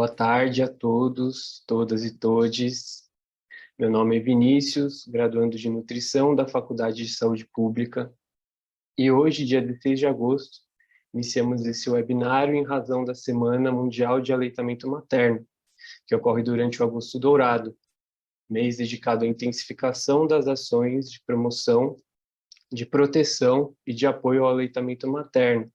Boa tarde a todos, todas e todes. Meu nome é Vinícius, graduando de Nutrição da Faculdade de Saúde Pública. E hoje, dia 16 de agosto, iniciamos esse webinário em razão da Semana Mundial de Aleitamento Materno, que ocorre durante o Agosto Dourado, mês dedicado à intensificação das ações de promoção, de proteção e de apoio ao aleitamento materno,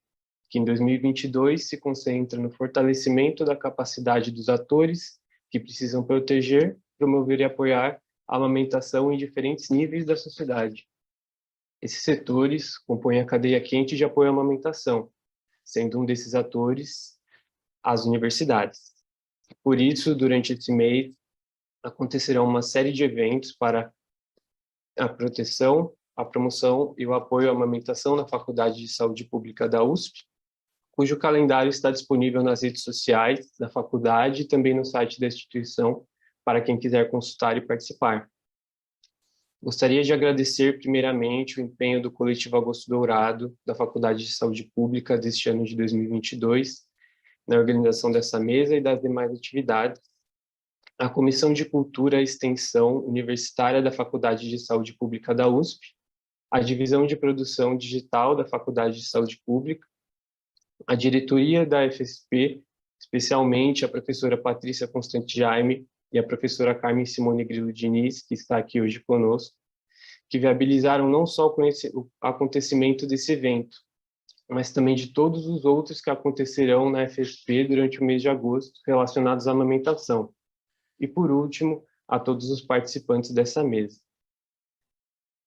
que em 2022 se concentra no fortalecimento da capacidade dos atores que precisam proteger, promover e apoiar a amamentação em diferentes níveis da sociedade. Esses setores compõem a cadeia quente de apoio à amamentação, sendo um desses atores as universidades. Por isso, durante esse mês, acontecerão uma série de eventos para a proteção, a promoção e o apoio à amamentação na Faculdade de Saúde Pública da USP, cujo calendário está disponível nas redes sociais da faculdade e também no site da instituição, para quem quiser consultar e participar. Gostaria de agradecer, primeiramente, o empenho do Coletivo Agosto Dourado, da Faculdade de Saúde Pública, deste ano de 2022, na organização dessa mesa e das demais atividades, a Comissão de Cultura e Extensão Universitária da Faculdade de Saúde Pública da USP, a Divisão de Produção Digital da Faculdade de Saúde Pública, a diretoria da FSP, especialmente a professora Patrícia Constante Jaime e a professora Carmen Simone Grilo Diniz, que está aqui hoje conosco, que viabilizaram não só o acontecimento desse evento, mas também de todos os outros que acontecerão na FSP durante o mês de agosto, relacionados à amamentação. E, por último, a todos os participantes dessa mesa.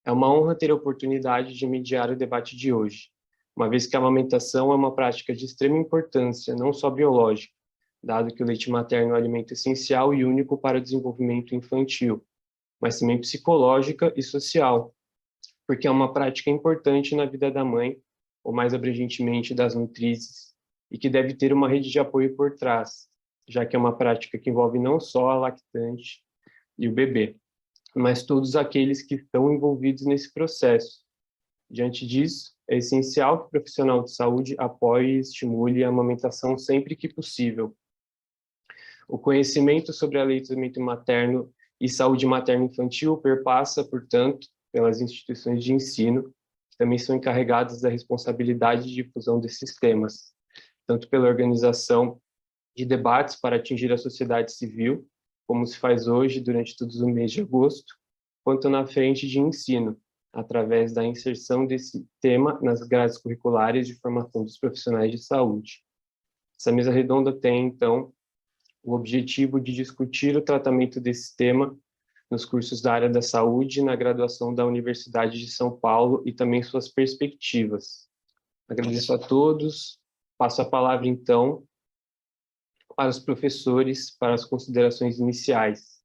É uma honra ter a oportunidade de mediar o debate de hoje, uma vez que a amamentação é uma prática de extrema importância, não só biológica, dado que o leite materno é um alimento essencial e único para o desenvolvimento infantil, mas também psicológica e social, porque é uma prática importante na vida da mãe, ou mais abrangentemente das nutrizes, e que deve ter uma rede de apoio por trás, já que é uma prática que envolve não só a lactante e o bebê, mas todos aqueles que estão envolvidos nesse processo. Diante disso, é essencial que o profissional de saúde apoie e estimule a amamentação sempre que possível. O conhecimento sobre aleitamento materno e saúde materno-infantil perpassa, portanto, pelas instituições de ensino, que também são encarregadas da responsabilidade de difusão desses temas, tanto pela organização de debates para atingir a sociedade civil, como se faz hoje durante todo o mês de agosto, quanto na frente de ensino, através da inserção desse tema nas grades curriculares de formação dos profissionais de saúde. Essa mesa redonda tem, então, o objetivo de discutir o tratamento desse tema nos cursos da área da saúde na graduação da Universidade de São Paulo e também suas perspectivas. Agradeço a todos. Passo a palavra, então, para os professores, para as considerações iniciais,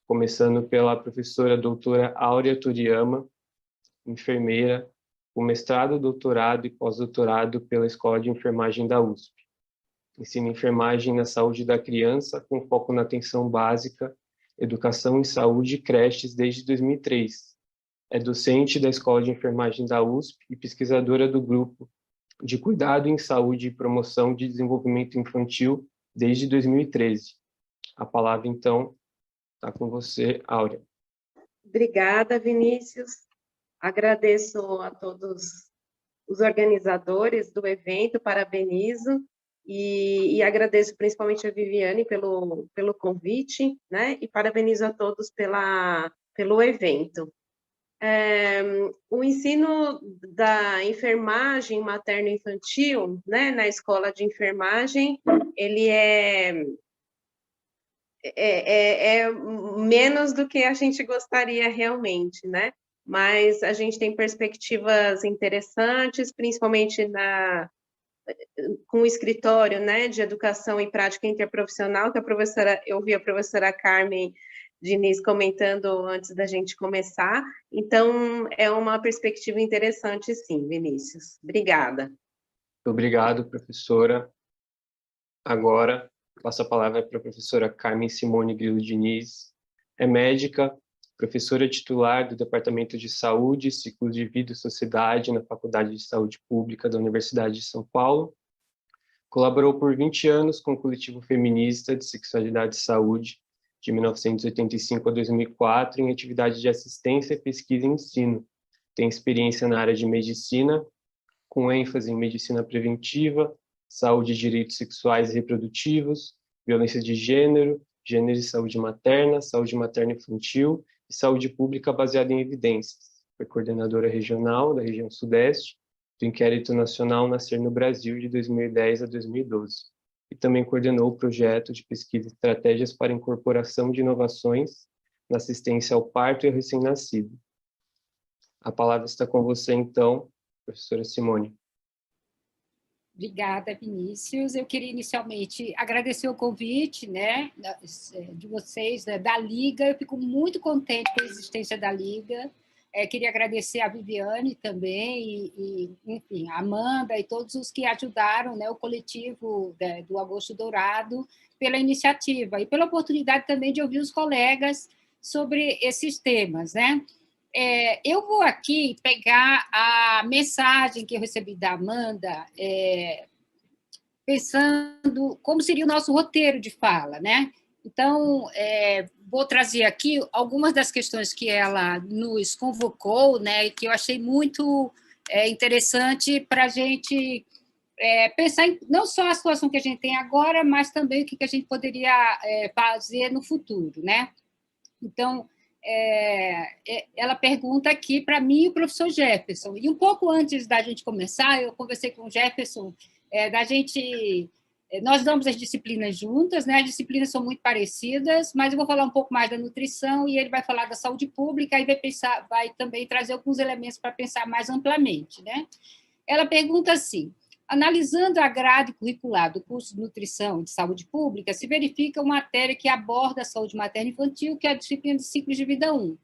começando pela professora doutora Áurea Turiyama, enfermeira, com mestrado, doutorado e pós-doutorado pela Escola de Enfermagem da USP. Ensina enfermagem na saúde da criança, com foco na atenção básica, educação em saúde e creches desde 2003. É docente da Escola de Enfermagem da USP e pesquisadora do grupo de Cuidado em Saúde e Promoção de Desenvolvimento Infantil desde 2013. A palavra, então, está com você, Áurea. Obrigada, Vinícius. Agradeço a todos os organizadores do evento, parabenizo, e agradeço principalmente a Viviane pelo convite, né? E parabenizo a todos pelo evento. O ensino da enfermagem materno-infantil, né, na escola de enfermagem, ele é menos do que a gente gostaria realmente, né? Mas a gente tem perspectivas interessantes, principalmente com o escritório, né, de educação e prática interprofissional, que eu ouvi a professora Carmen Diniz comentando antes da gente começar. Então, é uma perspectiva interessante, sim, Vinícius. Obrigada. Muito obrigado, professora. Agora, passo a palavra para a professora Carmen Simone Grilo Diniz. É médica, professora titular do Departamento de Saúde, Ciclos de Vida e Sociedade na Faculdade de Saúde Pública da Universidade de São Paulo, Colaborou por 20 anos com o coletivo feminista de sexualidade e saúde, de 1985 a 2004, em atividades de assistência, pesquisa e ensino. Tem experiência na área de medicina, com ênfase em medicina preventiva, saúde e direitos sexuais e reprodutivos, violência de gênero, gênero e saúde materna e infantil e saúde pública baseada em evidências. Foi coordenadora regional da região Sudeste do Inquérito Nacional Nascer no Brasil de 2010 a 2012. E também coordenou o projeto de pesquisa e estratégias para incorporação de inovações na assistência ao parto e ao recém-nascido. A palavra está com você, então, professora Simone. Obrigada, Vinícius. Eu queria inicialmente agradecer o convite, né, de vocês, né, da Liga. Eu fico muito contente com a existência da Liga. Queria agradecer a Viviane também, enfim, a Amanda e todos os que ajudaram, né, o coletivo, né, do Agosto Dourado pela iniciativa e pela oportunidade também de ouvir os colegas sobre esses temas, né? Eu vou aqui pegar a mensagem que eu recebi da Amanda, pensando como seria o nosso roteiro de fala, né? Então, vou trazer aqui algumas das questões que ela nos convocou, né, e que eu achei muito interessante para a gente pensar em não só a situação que a gente tem agora, mas também o que a gente poderia fazer no futuro, né? Então, ela pergunta aqui para mim e o professor Jefferson. E um pouco antes da gente começar, eu conversei com o Jefferson, nós damos as disciplinas juntas, né? As disciplinas são muito parecidas, mas eu vou falar um pouco mais da nutrição e ele vai falar da saúde pública e vai também trazer alguns elementos para pensar mais amplamente, né? Ela pergunta assim: analisando a grade curricular do curso de Nutrição e de Saúde Pública, se verifica uma matéria que aborda a saúde materna e infantil, que é a disciplina de ciclos de vida 1.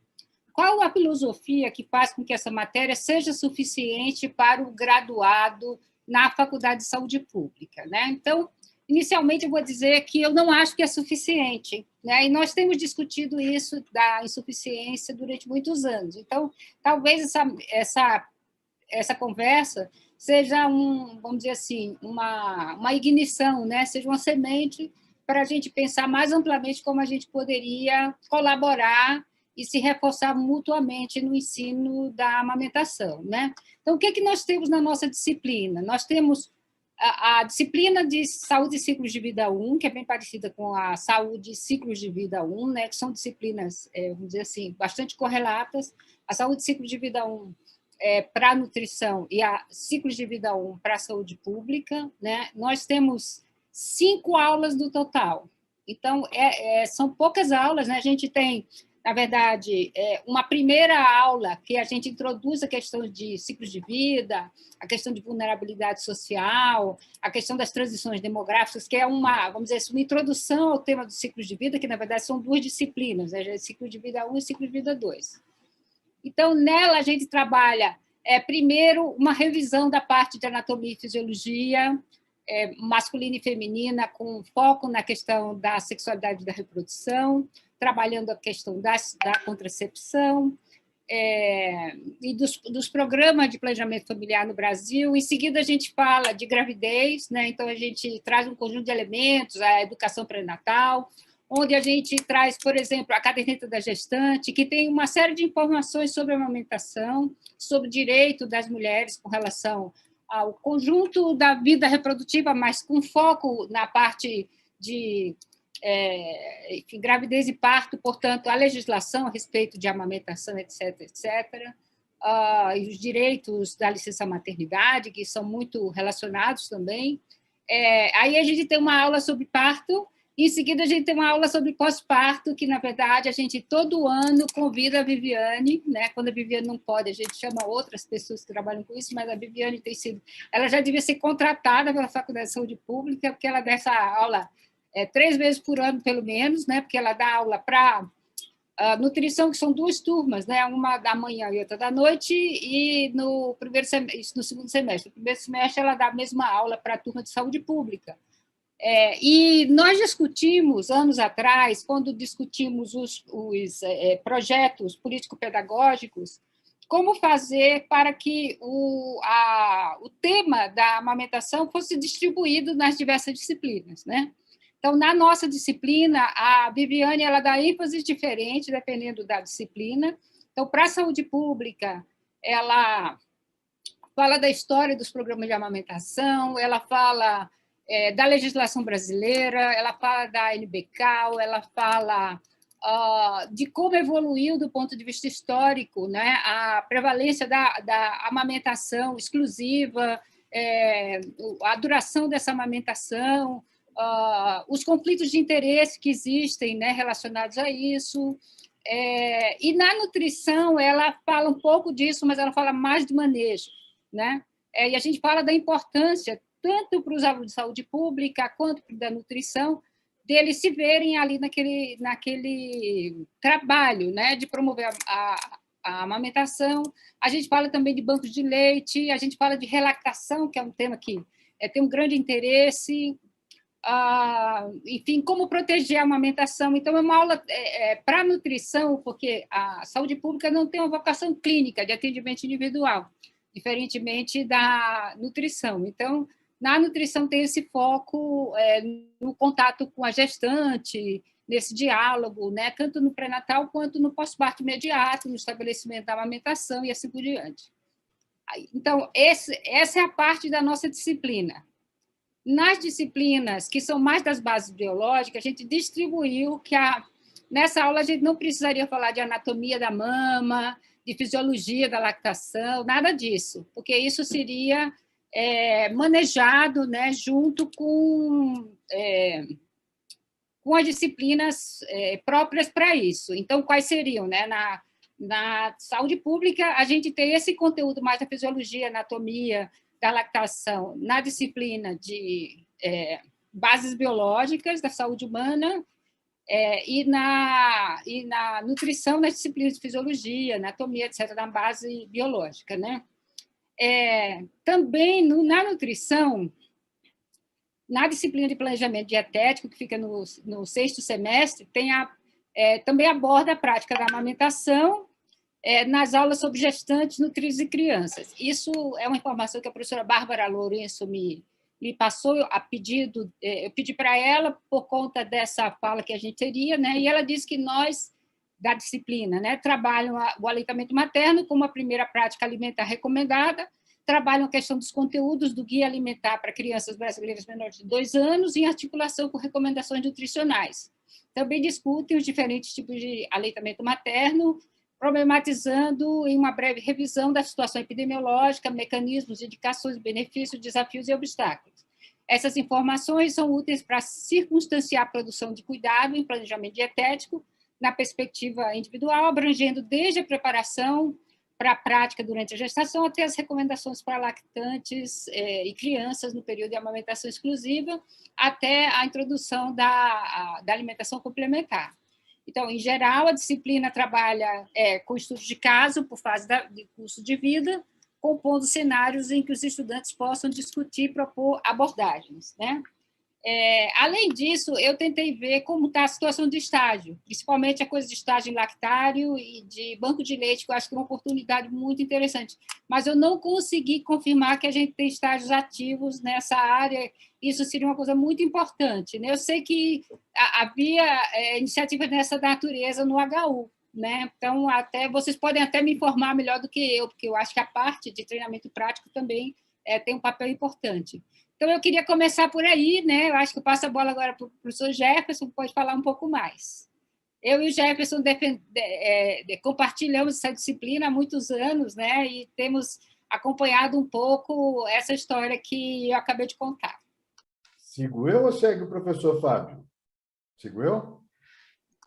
Qual a filosofia que faz com que essa matéria seja suficiente para o graduado na Faculdade de Saúde Pública, né? Então, inicialmente, eu vou dizer que eu não acho que é suficiente, né? E nós temos discutido isso da insuficiência durante muitos anos. Então, talvez essa conversa seja vamos dizer assim, uma ignição, né? Seja uma semente para a gente pensar mais amplamente como a gente poderia colaborar e se reforçar mutuamente no ensino da amamentação, né? Então, o que nós temos na nossa disciplina? Nós temos a disciplina de saúde e ciclos de vida 1, que é bem parecida com a saúde e ciclos de vida 1, né? Que são disciplinas, vamos dizer assim, bastante correlatas. A saúde e ciclos de vida 1 para a nutrição e a ciclos de vida 1 para a saúde pública, né? Nós temos 5 aulas no total. Então, são poucas aulas, né? A gente tem, na verdade, uma primeira aula que a gente introduz a questão de ciclos de vida, a questão de vulnerabilidade social, a questão das transições demográficas, que é vamos dizer, uma introdução ao tema dos ciclos de vida, que, na verdade, são 2 disciplinas, né? Ciclo de vida 1 e ciclo de vida 2. Então, nela, a gente trabalha, primeiro, uma revisão da parte de anatomia e fisiologia, masculina e feminina, com foco na questão da sexualidade e da reprodução, trabalhando a questão da contracepção, e dos programas de planejamento familiar no Brasil. Em seguida, a gente fala de gravidez, né? Então, a gente traz um conjunto de elementos, a educação pré-natal, onde a gente traz, por exemplo, a caderneta da gestante, que tem uma série de informações sobre a amamentação, sobre o direito das mulheres com relação ao conjunto da vida reprodutiva, mas com foco na parte de gravidez e parto, portanto, a legislação a respeito de amamentação, etc., etc., e os direitos da licença maternidade, que são muito relacionados também. Aí a gente tem uma aula sobre parto. Em seguida, a gente tem uma aula sobre pós-parto, que, na verdade, a gente todo ano convida a Viviane, né? Quando a Viviane não pode, a gente chama outras pessoas que trabalham com isso, mas a Viviane ela já devia ser contratada pela Faculdade de Saúde Pública, porque ela dá essa aula 3 vezes por ano, pelo menos, né? Porque ela dá aula para nutrição, que são 2 turmas, né? Uma da manhã e outra da noite, e no segundo semestre. No primeiro semestre, ela dá a mesma aula para a turma de saúde pública. E nós discutimos, anos atrás, quando discutimos os projetos político-pedagógicos, como fazer para que o tema da amamentação fosse distribuído nas diversas disciplinas, né? Então, na nossa disciplina, a Viviane ela dá ênfase diferente, dependendo da disciplina. Então, para a saúde pública, ela fala da história dos programas de amamentação, ela fala da legislação brasileira, ela fala da NBCAL, ela fala de como evoluiu do ponto de vista histórico, né, a prevalência da amamentação exclusiva, a duração dessa amamentação, os conflitos de interesse que existem, né, relacionados a isso. E na nutrição, ela fala um pouco disso, mas ela fala mais do manejo, né? E a gente fala da importância, tanto para os alunos de saúde pública quanto da nutrição, deles se verem ali naquele trabalho, né, de promover a amamentação. A gente fala também de bancos de leite, a gente fala de relactação, que é um tema que tem um grande interesse, enfim, como proteger a amamentação. Então, é uma aula para nutrição, porque a saúde pública não tem uma vocação clínica de atendimento individual, diferentemente da nutrição. Então, na nutrição tem esse foco no contato com a gestante, nesse diálogo, né, tanto no pré-natal quanto no pós-parto imediato, no estabelecimento da amamentação e assim por diante. Então, essa é a parte da nossa disciplina. Nas disciplinas que são mais das bases biológicas, a gente distribuiu que nessa aula a gente não precisaria falar de anatomia da mama, de fisiologia da lactação, nada disso, porque isso seria manejado, né, junto com as disciplinas próprias para isso. Então, quais seriam? Né? Na saúde pública, a gente tem esse conteúdo mais da fisiologia, anatomia, da lactação, na disciplina de bases biológicas da saúde humana, e na nutrição, nas disciplinas de fisiologia, anatomia, etc., na base biológica, né? Também na nutrição, na disciplina de planejamento dietético, que fica no 6º semestre, também aborda a prática da amamentação nas aulas sobre gestantes, nutridos e crianças. Isso é uma informação que a professora Bárbara Lourenço me passou a pedido, eu pedi para ela por conta dessa fala que a gente teria, né? E ela disse que nós, da disciplina, né, trabalham o aleitamento materno como a primeira prática alimentar recomendada, trabalham a questão dos conteúdos do guia alimentar para crianças brasileiras menores de 2 anos em articulação com recomendações nutricionais. Também discutem os diferentes tipos de aleitamento materno, problematizando em uma breve revisão da situação epidemiológica, mecanismos, indicações, benefícios, desafios e obstáculos. Essas informações são úteis para circunstanciar a produção de cuidado em planejamento dietético, na perspectiva individual, abrangendo desde a preparação para a prática durante a gestação até as recomendações para lactantes e crianças no período de amamentação exclusiva, até a introdução da alimentação complementar. Então, em geral, a disciplina trabalha com estudos de caso por fase de curso de vida, compondo cenários em que os estudantes possam discutir e propor abordagens, né? Além disso, eu tentei ver como está a situação de estágio, principalmente a coisa de estágio em lactário e de banco de leite, que eu acho que é uma oportunidade muito interessante. Mas eu não consegui confirmar que a gente tem estágios ativos nessa área. Isso seria uma coisa muito importante, né? Eu sei que havia iniciativas dessa natureza no HU, né? Então, vocês podem até me informar melhor do que eu, porque eu acho que a parte de treinamento prático também tem um papel importante. Então, eu queria começar por aí, né? Eu acho que eu passo a bola agora para o professor Jefferson, pode falar um pouco mais. Eu e o Jefferson compartilhamos essa disciplina há muitos anos, né? E temos acompanhado um pouco essa história que eu acabei de contar. Sigo eu ou segue o professor Fábio? Sigo eu?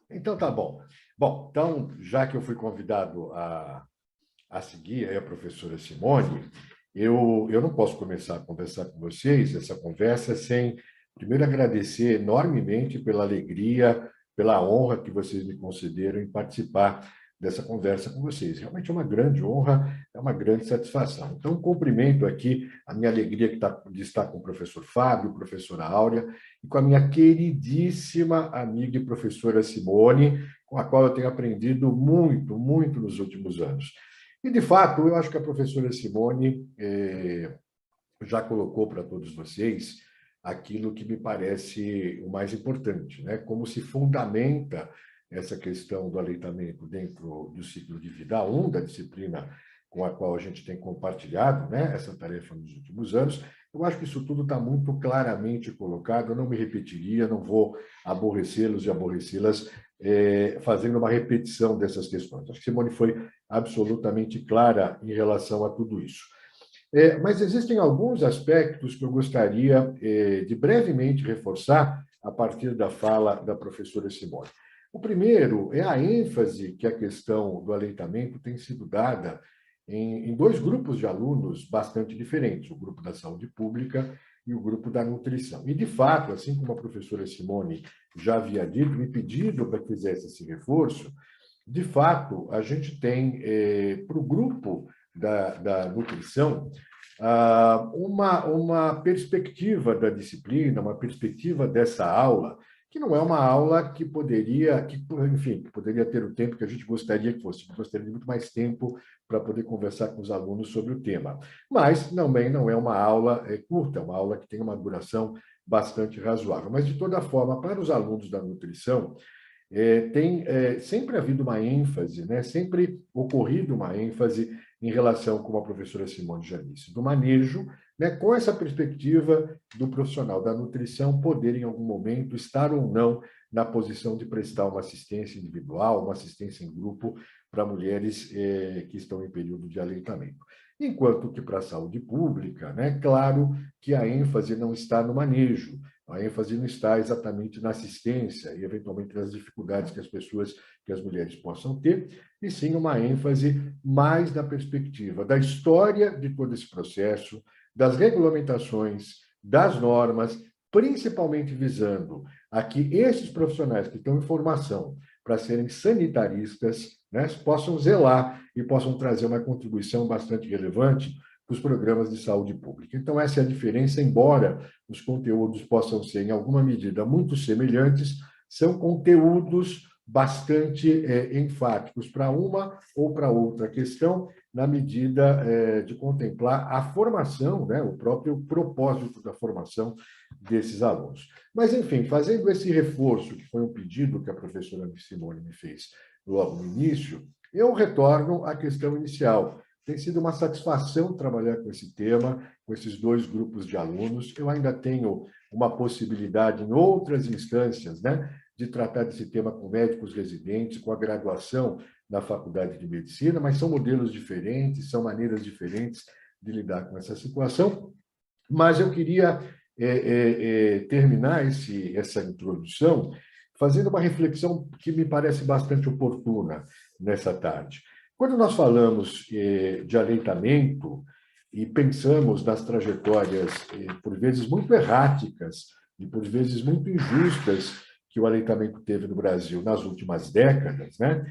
Então, tá bom. Bom, então, já que eu fui convidado a seguir a professora Simone, eu não posso começar a conversar com vocês, essa conversa, sem primeiro agradecer enormemente pela alegria, pela honra que vocês me concederam em participar dessa conversa com vocês. Realmente é uma grande honra, é uma grande satisfação. Então, cumprimento aqui a minha alegria de estar com o professor Fábio, professora Áurea, e com a minha queridíssima amiga e professora Simone, com a qual eu tenho aprendido muito, muito nos últimos anos. E, de fato, eu acho que a professora Simone já colocou para todos vocês aquilo que me parece o mais importante, né? Como se fundamenta essa questão do aleitamento dentro do ciclo de vida 1, da disciplina com a qual a gente tem compartilhado, né, essa tarefa nos últimos anos. Eu acho que isso tudo está muito claramente colocado, eu não me repetiria, não vou aborrecê-los e aborrecê-las fazendo uma repetição dessas questões. Acho que Simone foi absolutamente clara em relação a tudo isso. Mas existem alguns aspectos que eu gostaria de brevemente reforçar a partir da fala da professora Simone. O primeiro é a ênfase que a questão do aleitamento tem sido dada em dois grupos de alunos bastante diferentes, o grupo da saúde pública e o grupo da nutrição. E, de fato, assim como a professora Simone já havia dito, me pedido para que fizesse esse reforço, de fato, a gente tem, para o grupo da nutrição, uma perspectiva da disciplina, uma perspectiva dessa aula, que não é uma aula que poderia, enfim, que poderia ter o tempo que a gente gostaria que fosse. Gostaria de muito mais tempo para poder conversar com os alunos sobre o tema. Mas também não é uma aula curta, é uma aula que tem uma duração bastante razoável. Mas, de toda forma, para os alunos da nutrição, tem sempre havido uma ênfase, né? Sempre ocorrido uma ênfase em relação, como a professora Simone já disse, do manejo, né? Com essa perspectiva do profissional da nutrição poder, em algum momento, estar ou não na posição de prestar uma assistência individual, uma assistência em grupo para mulheres que estão em período de aleitamento. Enquanto que para a saúde pública, né? Claro que a ênfase não está no manejo, a ênfase não está exatamente na assistência e, eventualmente, nas dificuldades que as pessoas, que as mulheres possam ter, e sim uma ênfase mais na perspectiva da história de todo esse processo, das regulamentações, das normas, principalmente visando a que esses profissionais que estão em formação para serem sanitaristas, né, possam zelar e possam trazer uma contribuição bastante relevante para os programas de saúde pública. Então, essa é a diferença, embora os conteúdos possam ser, em alguma medida, muito semelhantes, são conteúdos bastante enfáticos para uma ou para outra questão, na medida de contemplar a formação, né, o próprio propósito da formação desses alunos. Mas, enfim, fazendo esse reforço, que foi um pedido que a professora Simone me fez logo no início, eu retorno à questão inicial. Tem sido uma satisfação trabalhar com esse tema, com esses dois grupos de alunos. Eu ainda tenho uma possibilidade em outras instâncias, né, de tratar desse tema com médicos residentes, com a graduação na Faculdade de Medicina, mas são modelos diferentes, são maneiras diferentes de lidar com essa situação. Mas eu queria terminar essa introdução fazendo uma reflexão que me parece bastante oportuna nessa tarde. Quando nós falamos de aleitamento e pensamos nas trajetórias, por vezes, muito erráticas e, por vezes, muito injustas que o aleitamento teve no Brasil nas últimas décadas, né?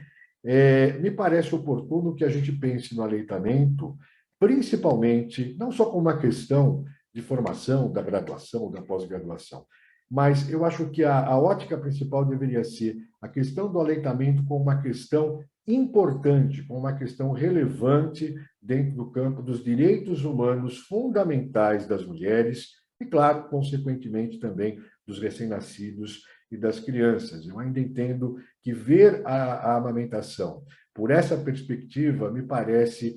Me parece oportuno que a gente pense no aleitamento, principalmente, não só como uma questão de formação, da graduação, da pós-graduação, mas eu acho que a ótica principal deveria ser a questão do aleitamento como uma questão importante, como uma questão relevante dentro do campo dos direitos humanos fundamentais das mulheres e, claro, consequentemente também dos recém-nascidos e das crianças. Eu ainda entendo que ver a amamentação por essa perspectiva me parece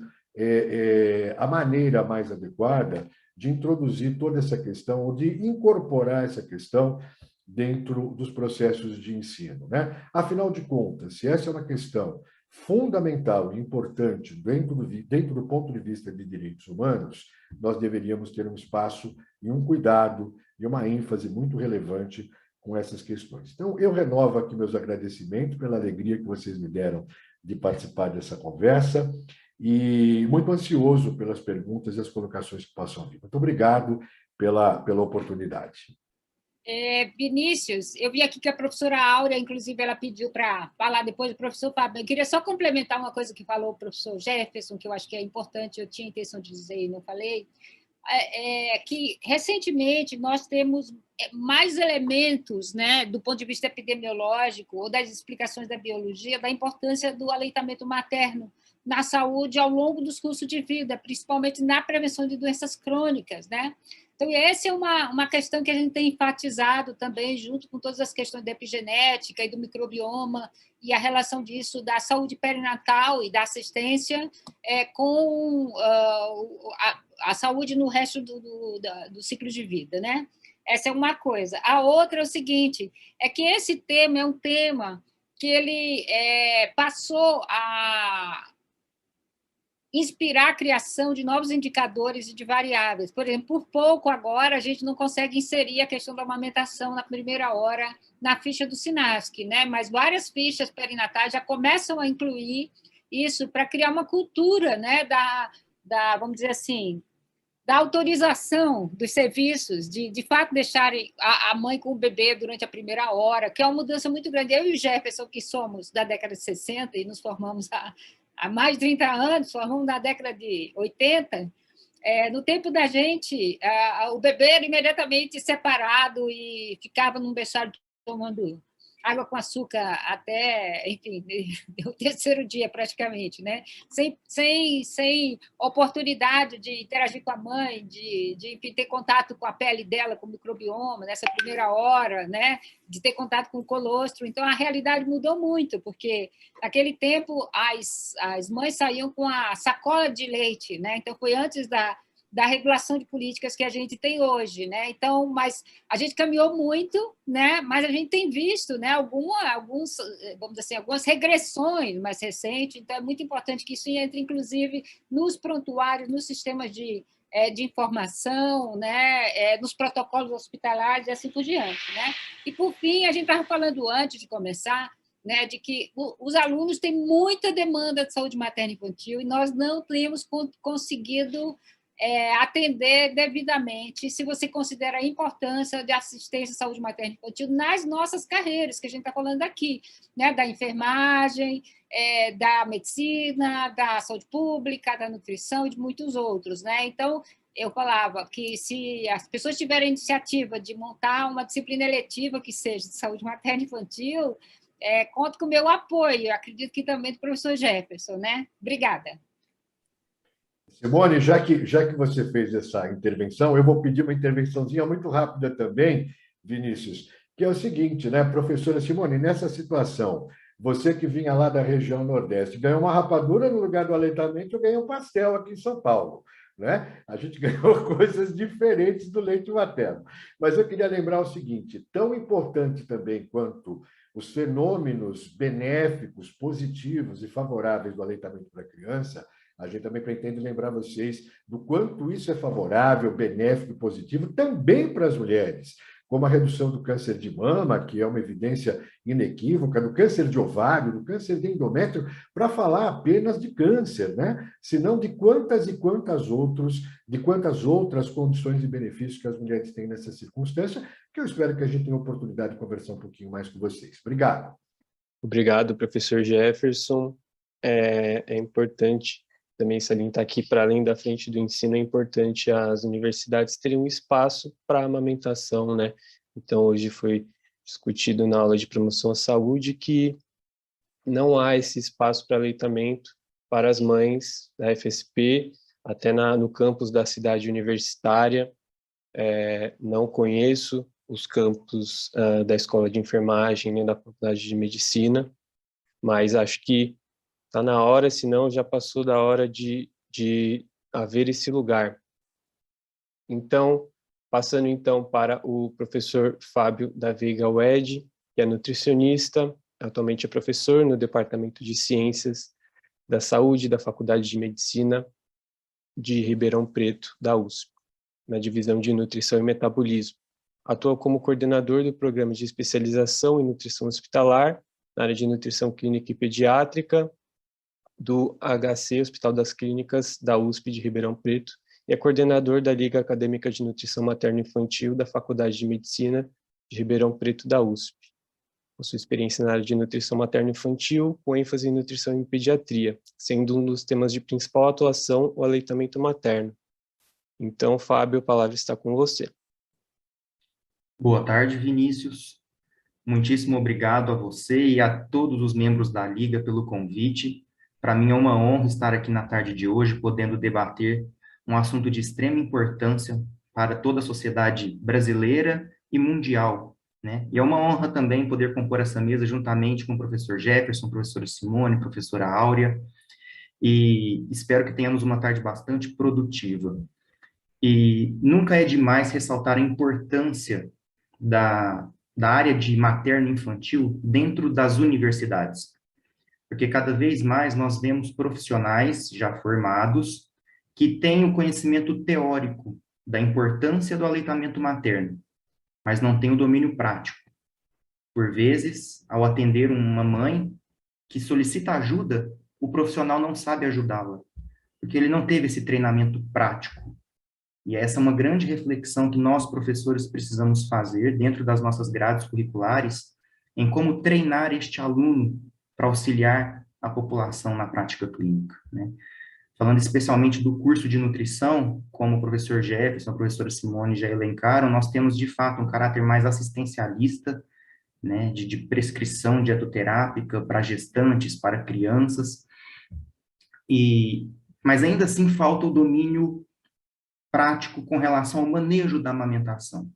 a maneira mais adequada de introduzir toda essa questão, ou de incorporar essa questão dentro dos processos de ensino, né? Afinal de contas, se essa é uma questão fundamental e importante dentro do ponto de vista de direitos humanos, nós deveríamos ter um espaço e um cuidado e uma ênfase muito relevante com essas questões. Então, eu renovo aqui meus agradecimentos pela alegria que vocês me deram de participar dessa conversa e muito ansioso pelas perguntas e as colocações que possam vir. Muito obrigado pela oportunidade. Vinícius, eu vi aqui que a professora Áurea, inclusive, ela pediu para falar depois do professor Fábio. Eu queria só complementar uma coisa que falou o professor Jefferson, que eu acho que é importante, eu tinha a intenção de dizer e não falei. que, recentemente, nós temos mais elementos, né, do ponto de vista epidemiológico ou das explicações da biologia, da importância do aleitamento materno na saúde ao longo dos cursos de vida, principalmente na prevenção de doenças crônicas, né? Então, essa é uma questão que a gente tem enfatizado também, junto com todas as questões da epigenética e do microbioma, e a relação disso da saúde perinatal e da assistência com a saúde no resto do ciclo de vida, né? Essa é uma coisa. A outra é o seguinte, é que esse tema é um tema que ele passou a inspirar a criação de novos indicadores e de variáveis. Por exemplo, por pouco agora a gente não consegue inserir a questão da amamentação na primeira hora na ficha do SINASC, né? Mas várias fichas perinatais já começam a incluir isso para criar uma cultura, né? Vamos dizer assim, da autorização dos serviços, de fato deixarem a mãe com o bebê durante a primeira hora, que é uma mudança muito grande. Eu e o Jefferson, que somos da década de 60 e nos formamos há mais de 30 anos, formamos na década de 80, no tempo da gente, o bebê era imediatamente separado e ficava num berçário tomando água com açúcar até, enfim, o terceiro dia praticamente, né? Sem oportunidade de interagir com a mãe, de enfim, ter contato com a pele dela, com o microbioma, nessa primeira hora, né? De ter contato com o colostro. Então, a realidade mudou muito, porque naquele tempo as mães saíam com a sacola de leite, né? Então, foi antes da regulação de políticas que a gente tem hoje, né? Então, mas a gente caminhou muito, né? Mas a gente tem visto, né? Vamos dizer assim, algumas regressões mais recentes. Então, é muito importante que isso entre, inclusive, nos prontuários, nos sistemas de informação, né? Nos protocolos hospitalares e assim por diante, né? E, por fim, a gente estava falando antes de começar, né, de que os alunos têm muita demanda de saúde materna e infantil e nós não temos conseguido atender devidamente, se você considera a importância de assistência à saúde materna e infantil nas nossas carreiras, que a gente está falando aqui, né, da enfermagem, da medicina, da saúde pública, da nutrição e de muitos outros, né? Então, eu falava que se as pessoas tiverem a iniciativa de montar uma disciplina eletiva que seja de saúde materna e infantil, conto com o meu apoio, acredito que também do professor Jefferson, né? Obrigada. Simone, já que você fez essa intervenção, eu vou pedir uma intervençãozinha muito rápida também, Vinícius, que é o seguinte, né, professora Simone, nessa situação, você que vinha lá da região Nordeste, ganhou uma rapadura no lugar do aleitamento, eu ganhei um pastel aqui em São Paulo, né? A gente ganhou coisas diferentes do leite materno. Mas eu queria lembrar o seguinte, tão importante também quanto os fenômenos benéficos, positivos e favoráveis do aleitamento para a criança, a gente também pretende lembrar vocês do quanto isso é favorável, benéfico e positivo também para as mulheres, como a redução do câncer de mama, que é uma evidência inequívoca, do câncer de ovário, do câncer de endométrio, para falar apenas de câncer, né? Senão de quantas e quantas outras condições e benefícios que as mulheres têm nessa circunstância, que eu espero que a gente tenha a oportunidade de conversar um pouquinho mais com vocês. Obrigado. Obrigado, professor Jefferson. É importante também salientar que, para além da frente do ensino, é importante as universidades terem um espaço para a amamentação, né? Então, hoje foi discutido na aula de promoção à saúde que não há esse espaço para aleitamento para as mães da FSP, até no campus da cidade universitária. Não conheço os campus da Escola de Enfermagem nem da Faculdade de Medicina, mas acho que está na hora, senão já passou da hora de haver esse lugar. Então, passando então para o professor Fábio da Veiga Wed, que é nutricionista, atualmente é professor no Departamento de Ciências da Saúde da Faculdade de Medicina de Ribeirão Preto, da USP, na divisão de Nutrição e Metabolismo. Atua como coordenador do Programa de Especialização em Nutrição Hospitalar, na área de Nutrição Clínica e Pediátrica, do HC, Hospital das Clínicas, da USP de Ribeirão Preto, e é coordenador da Liga Acadêmica de Nutrição Materno-Infantil da Faculdade de Medicina de Ribeirão Preto, da USP. Possui experiência na área de nutrição materno-infantil, com ênfase em nutrição e pediatria, sendo um dos temas de principal atuação o aleitamento materno. Então, Fábio, a palavra está com você. Boa tarde, Vinícius. Muitíssimo obrigado a você e a todos os membros da Liga pelo convite. Para mim é uma honra estar aqui na tarde de hoje, podendo debater um assunto de extrema importância para toda a sociedade brasileira e mundial, né? E é uma honra também poder compor essa mesa juntamente com o professor Jefferson, professora Simone, professora Áurea, e espero que tenhamos uma tarde bastante produtiva. E nunca é demais ressaltar a importância da área de materno-infantil dentro das universidades, porque cada vez mais nós vemos profissionais já formados que têm o conhecimento teórico da importância do aleitamento materno, mas não têm o domínio prático. Por vezes, ao atender uma mãe que solicita ajuda, o profissional não sabe ajudá-la, porque ele não teve esse treinamento prático. E essa é uma grande reflexão que nós, professores, precisamos fazer dentro das nossas grades curriculares, em como treinar este aluno para auxiliar a população na prática clínica, né? Falando especialmente do curso de nutrição, como o professor Jefferson, a professora Simone já elencaram, nós temos, de fato, um caráter mais assistencialista, né, de prescrição dietoterápica para gestantes, para crianças, mas ainda assim falta o domínio prático com relação ao manejo da amamentação.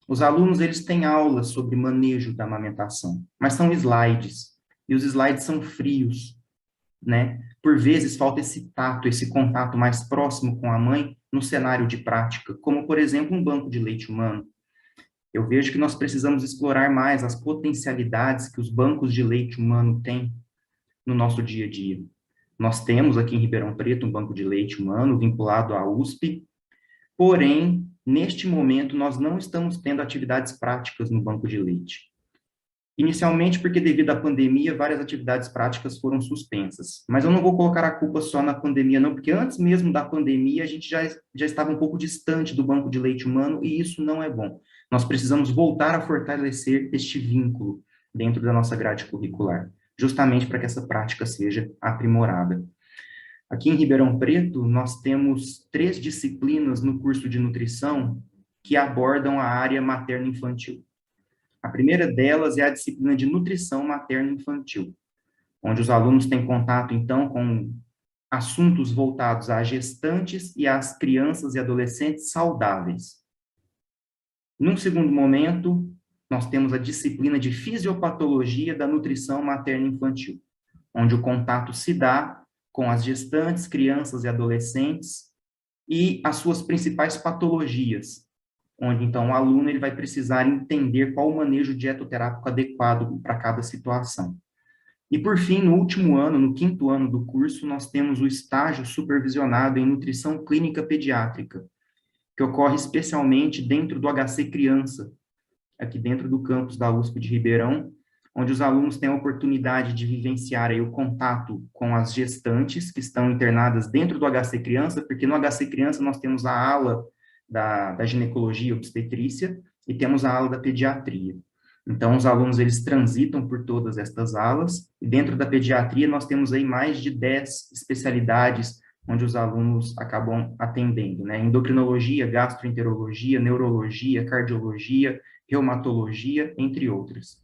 Os alunos, eles têm aulas sobre manejo da amamentação, mas são slides, e os slides são frios, né? Por vezes falta esse tato, esse contato mais próximo com a mãe no cenário de prática, como, por exemplo, um banco de leite humano. Eu vejo que nós precisamos explorar mais as potencialidades que os bancos de leite humano têm no nosso dia a dia. Nós temos aqui em Ribeirão Preto um banco de leite humano vinculado à USP, porém, neste momento, nós não estamos tendo atividades práticas no banco de leite. Inicialmente, porque devido à pandemia, várias atividades práticas foram suspensas. Mas eu não vou colocar a culpa só na pandemia, não, porque antes mesmo da pandemia, a gente já estava um pouco distante do banco de leite humano, e isso não é bom. Nós precisamos voltar a fortalecer este vínculo dentro da nossa grade curricular, justamente para que essa prática seja aprimorada. Aqui em Ribeirão Preto, nós temos 3 disciplinas no curso de nutrição que abordam a área materno-infantil. A primeira delas é a disciplina de nutrição materno-infantil, onde os alunos têm contato, então, com assuntos voltados a gestantes e às crianças e adolescentes saudáveis. Num segundo momento, nós temos a disciplina de fisiopatologia da nutrição materno-infantil, onde o contato se dá com as gestantes, crianças e adolescentes e as suas principais patologias, onde, então, o aluno ele vai precisar entender qual o manejo dietoterápico adequado para cada situação. E, por fim, no último ano, no 5º ano do curso, nós temos o estágio supervisionado em nutrição clínica pediátrica, que ocorre especialmente dentro do HC Criança, aqui dentro do campus da USP de Ribeirão, onde os alunos têm a oportunidade de vivenciar aí o contato com as gestantes que estão internadas dentro do HC Criança, porque no HC Criança nós temos a ala da ginecologia e obstetrícia e temos a ala da pediatria. Então, os alunos, eles transitam por todas estas alas, e dentro da pediatria nós temos aí mais de 10 especialidades onde os alunos acabam atendendo, né? Endocrinologia, gastroenterologia, neurologia, cardiologia, reumatologia, entre outras.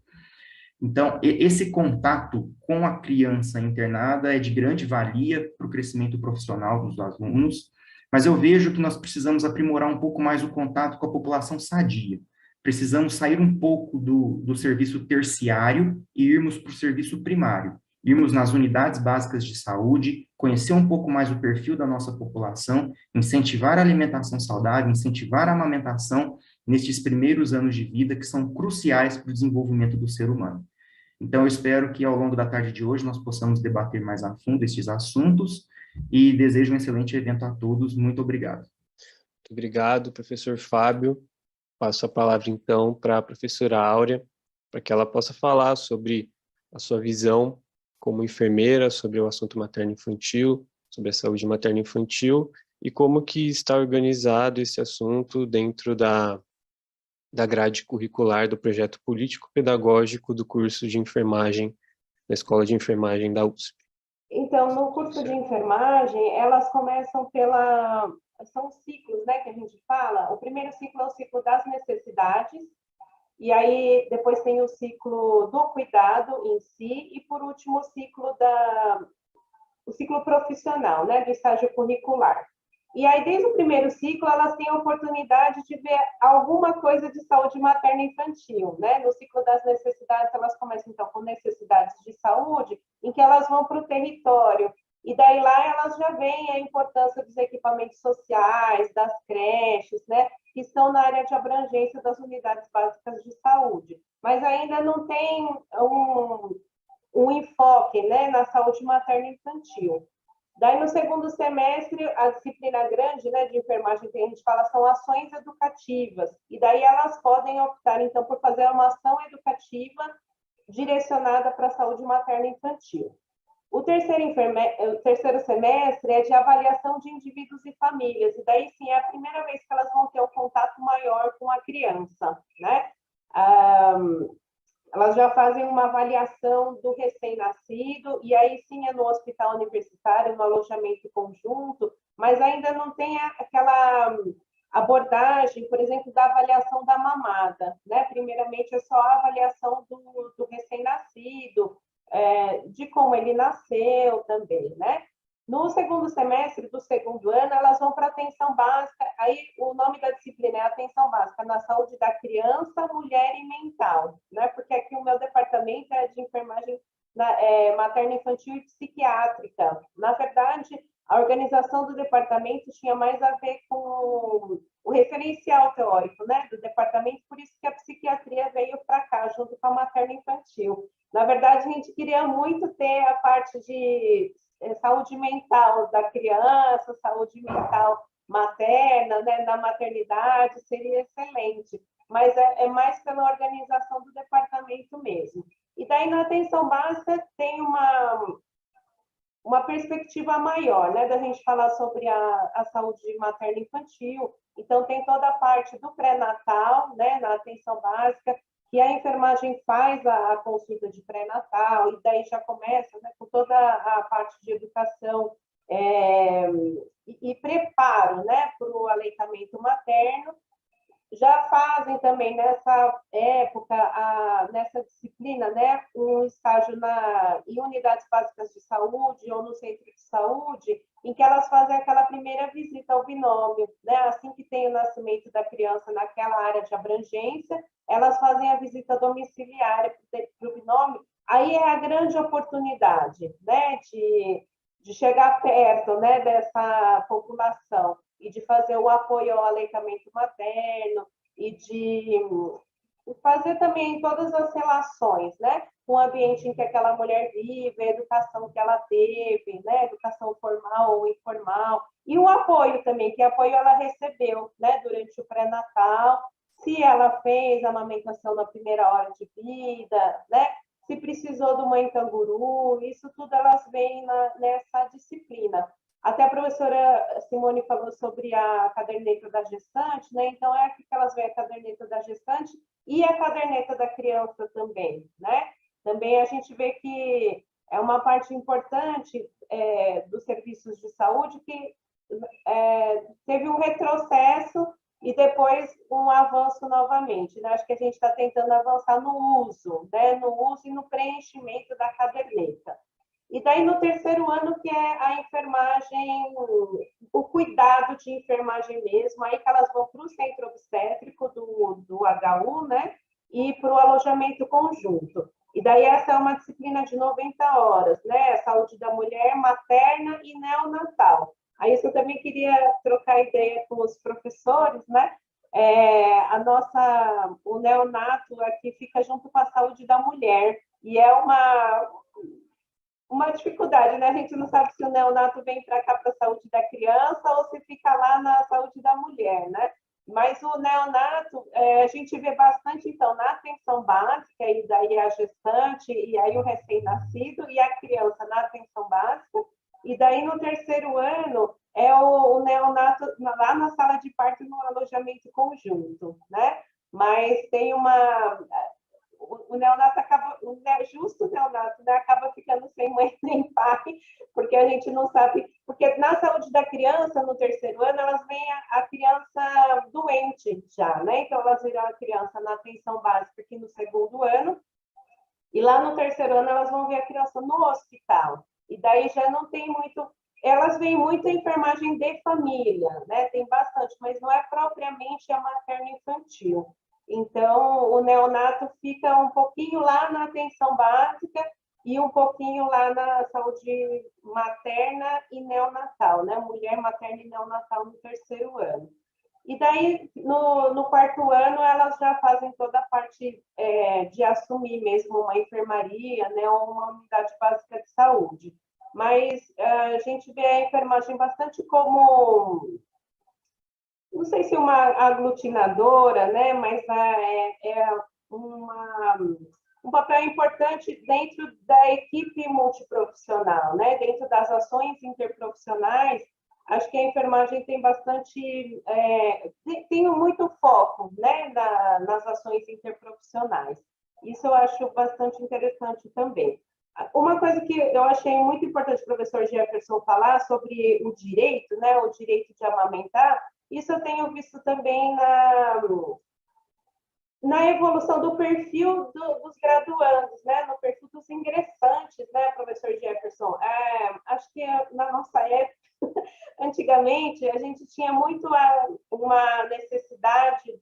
Então, esse contato com a criança internada é de grande valia para o crescimento profissional dos alunos, mas eu vejo que nós precisamos aprimorar um pouco mais o contato com a população sadia. Precisamos sair um pouco do serviço terciário e irmos para o serviço primário. Irmos nas unidades básicas de saúde, conhecer um pouco mais o perfil da nossa população, incentivar a alimentação saudável, incentivar a amamentação nestes primeiros anos de vida que são cruciais para o desenvolvimento do ser humano. Então, eu espero que ao longo da tarde de hoje nós possamos debater mais a fundo estes assuntos e desejo um excelente evento a todos. Muito obrigado. Muito obrigado, professor Fábio. Passo a palavra, então, para a professora Áurea, para que ela possa falar sobre a sua visão como enfermeira, sobre o assunto materno-infantil, sobre a saúde materno-infantil e como que está organizado esse assunto dentro da grade curricular do projeto político-pedagógico do curso de enfermagem na Escola de Enfermagem da USP. Então, no curso de enfermagem, elas começam pela são ciclos, né, que a gente fala. O primeiro ciclo é o ciclo das necessidades, e aí depois tem o ciclo do cuidado em si, e por último o ciclo profissional, né, do estágio curricular. E aí, desde o primeiro ciclo, elas têm a oportunidade de ver alguma coisa de saúde materna e infantil, né? No ciclo das necessidades, elas começam, então, com necessidades de saúde, em que elas vão para o território. E daí lá elas já veem a importância dos equipamentos sociais, das creches, né? Que estão na área de abrangência das unidades básicas de saúde. Mas ainda não tem um enfoque, né, na saúde materna e infantil. Daí, no segundo semestre, a disciplina grande, né, de enfermagem, que a gente fala, são ações educativas. E daí elas podem optar, então, por fazer uma ação educativa direcionada para a saúde materna e infantil. O terceiro semestre é de avaliação de indivíduos e famílias. E daí, sim, é a primeira vez que elas vão ter um contato maior com a criança, né? Elas já fazem uma avaliação do recém-nascido, e aí sim é no hospital universitário, no alojamento conjunto, mas ainda não tem aquela abordagem, por exemplo, da avaliação da mamada, né? Primeiramente é só a avaliação do recém-nascido, de como ele nasceu também, né? No segundo semestre do segundo ano, elas vão para a atenção básica, aí o nome da disciplina é atenção básica na saúde da criança, mulher e mental, né? Porque aqui o meu departamento é de enfermagem materna, infantil e psiquiátrica. Na verdade, a organização do departamento tinha mais a ver com o referencial teórico, né, do departamento, por isso que a psiquiatria veio para cá, junto com a materna infantil. Na verdade, a gente queria muito ter a parte de saúde mental da criança, saúde mental materna, né, na maternidade, seria excelente, mas é mais pela organização do departamento mesmo. E daí, na atenção básica, tem uma perspectiva maior, né, da gente falar sobre a saúde materna infantil. Então, tem toda a parte do pré-natal, né, na atenção básica, que a enfermagem faz a consulta de pré-natal, e daí já começa, né, com toda a parte de educação e preparo, né, para o aleitamento materno. Já fazem também nessa época, nessa disciplina, né, um estágio em unidades básicas de saúde ou no centro de saúde, em que elas fazem aquela primeira visita ao binômio, né, assim que tem o nascimento da criança naquela área de abrangência, elas fazem a visita domiciliária para o binômio. Aí é a grande oportunidade, né, de chegar perto, né, dessa população e de fazer o apoio ao aleitamento materno e de fazer também todas as relações, né, com o ambiente em que aquela mulher vive, a educação que ela teve, né, educação formal ou informal, e o apoio também, que apoio ela recebeu, né, durante o pré-natal, se ela fez a amamentação na primeira hora de vida, né, se precisou do mãe canguru, isso tudo elas veem nessa disciplina. Até a professora Simone falou sobre a caderneta da gestante, né? Então, é aqui que elas veem a caderneta da gestante e a caderneta da criança também, né? Também a gente vê que é uma parte importante dos serviços de saúde que teve um retrocesso e depois um avanço novamente, né? Acho que a gente está tentando avançar no uso, né? No uso e no preenchimento da caderneta. E daí, no terceiro ano, que é a enfermagem, o cuidado de enfermagem mesmo, aí que elas vão para o centro obstétrico do HU, né? E para o alojamento conjunto. E daí, essa é uma disciplina de 90 horas, né? Saúde da mulher, materna e neonatal. Aí, isso eu também queria trocar ideia com os professores, né? O neonato aqui fica junto com a saúde da mulher, e é uma dificuldade, né? A gente não sabe se o neonato vem para cá para a saúde da criança ou se fica lá na saúde da mulher, né? Mas o neonato, a gente vê bastante, então, na atenção básica, e daí a gestante, e aí o recém-nascido, e a criança na atenção básica, e daí no terceiro ano é o neonato lá na sala de parto no alojamento conjunto, né? Mas tem o neonato acaba, justo o neonato, né, acaba ficando sem mãe nem pai, porque a gente não sabe, porque na saúde da criança, no 3º ano, elas veem a criança doente já, né? Então, elas viram a criança na atenção básica aqui no 2º ano, e lá no 3º ano elas vão ver a criança no hospital. E daí já não tem muito... Elas veem muito a enfermagem de família, né? Tem bastante, mas não é propriamente a materno-infantil. Então, o neonato fica um pouquinho lá na atenção básica e um pouquinho lá na saúde materna e neonatal, né? Mulher materna e neonatal no 3º ano. E daí, no 4º ano, elas já fazem toda a parte de assumir mesmo uma enfermaria, né, ou uma unidade básica de saúde. Mas a gente vê a enfermagem bastante como, não sei se uma aglutinadora, né, mas um papel importante dentro da equipe multiprofissional, né, dentro das ações interprofissionais. Acho que a enfermagem tem bastante, tem muito foco, né, nas ações interprofissionais. Isso eu acho bastante interessante também. Uma coisa que eu achei muito importante o professor Jefferson falar sobre o direito, né, o direito de amamentar, isso eu tenho visto também na evolução do perfil dos graduandos, né, no perfil dos ingressantes, né, professor Jefferson. Acho que na nossa época, antigamente, a gente tinha muito uma necessidade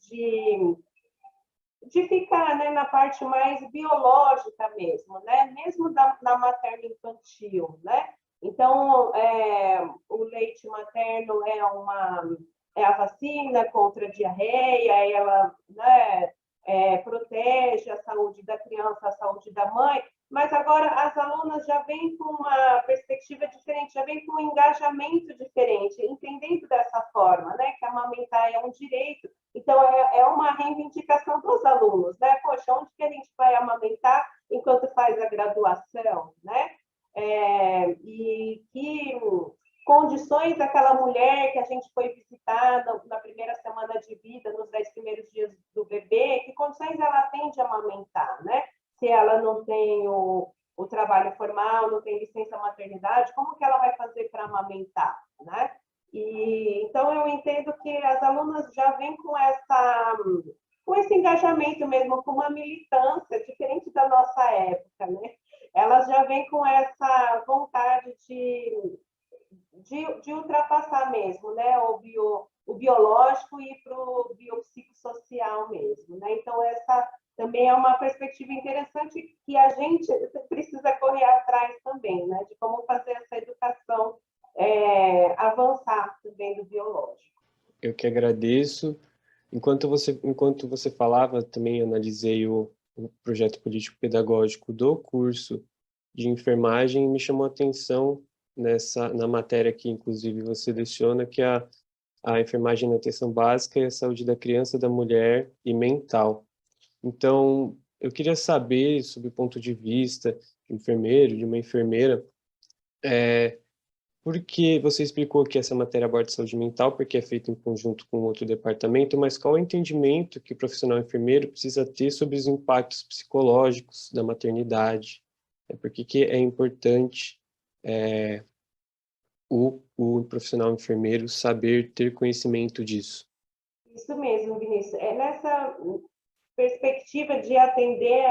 de ficar, né, na parte mais biológica mesmo, né, mesmo na materno-infantil, né. Então, o leite materno é a vacina contra a diarreia, ela, né, protege a saúde da criança, a saúde da mãe, mas agora as alunas já vêm com uma perspectiva diferente, já vêm com um engajamento diferente, entendendo dessa forma, né, que amamentar é um direito. Então, é uma reivindicação dos alunos, né? Poxa, onde que a gente vai amamentar enquanto faz a graduação, né? E que condições daquela mulher que a gente foi visitar na primeira semana de vida, nos 10 primeiros dias do bebê, que condições ela tem de amamentar, né? Se ela não tem o trabalho formal, não tem licença maternidade, como que ela vai fazer para amamentar, né? Então, eu entendo que as alunas já vêm com esse engajamento mesmo, com uma militância diferente da nossa época, né? Elas já vêm com essa vontade de ultrapassar mesmo, né? O biológico e para o biopsicossocial mesmo, né? Então, essa também é uma perspectiva interessante que a gente precisa correr atrás também, né? De como fazer essa educação avançar também do biológico. Eu que agradeço. Enquanto você falava, também analisei o projeto político-pedagógico do curso de enfermagem e me chamou a atenção na matéria que, inclusive, você leciona, que é a enfermagem na atenção básica e a saúde da criança, da mulher e mental. Então, eu queria saber, sob o ponto de vista de um enfermeiro, de uma enfermeira, porque você explicou que essa matéria aborda saúde mental, porque é feita em conjunto com outro departamento, mas qual é o entendimento que o profissional enfermeiro precisa ter sobre os impactos psicológicos da maternidade? Por que é importante o profissional enfermeiro saber ter conhecimento disso? Isso mesmo, Vinícius. Nessa perspectiva de atender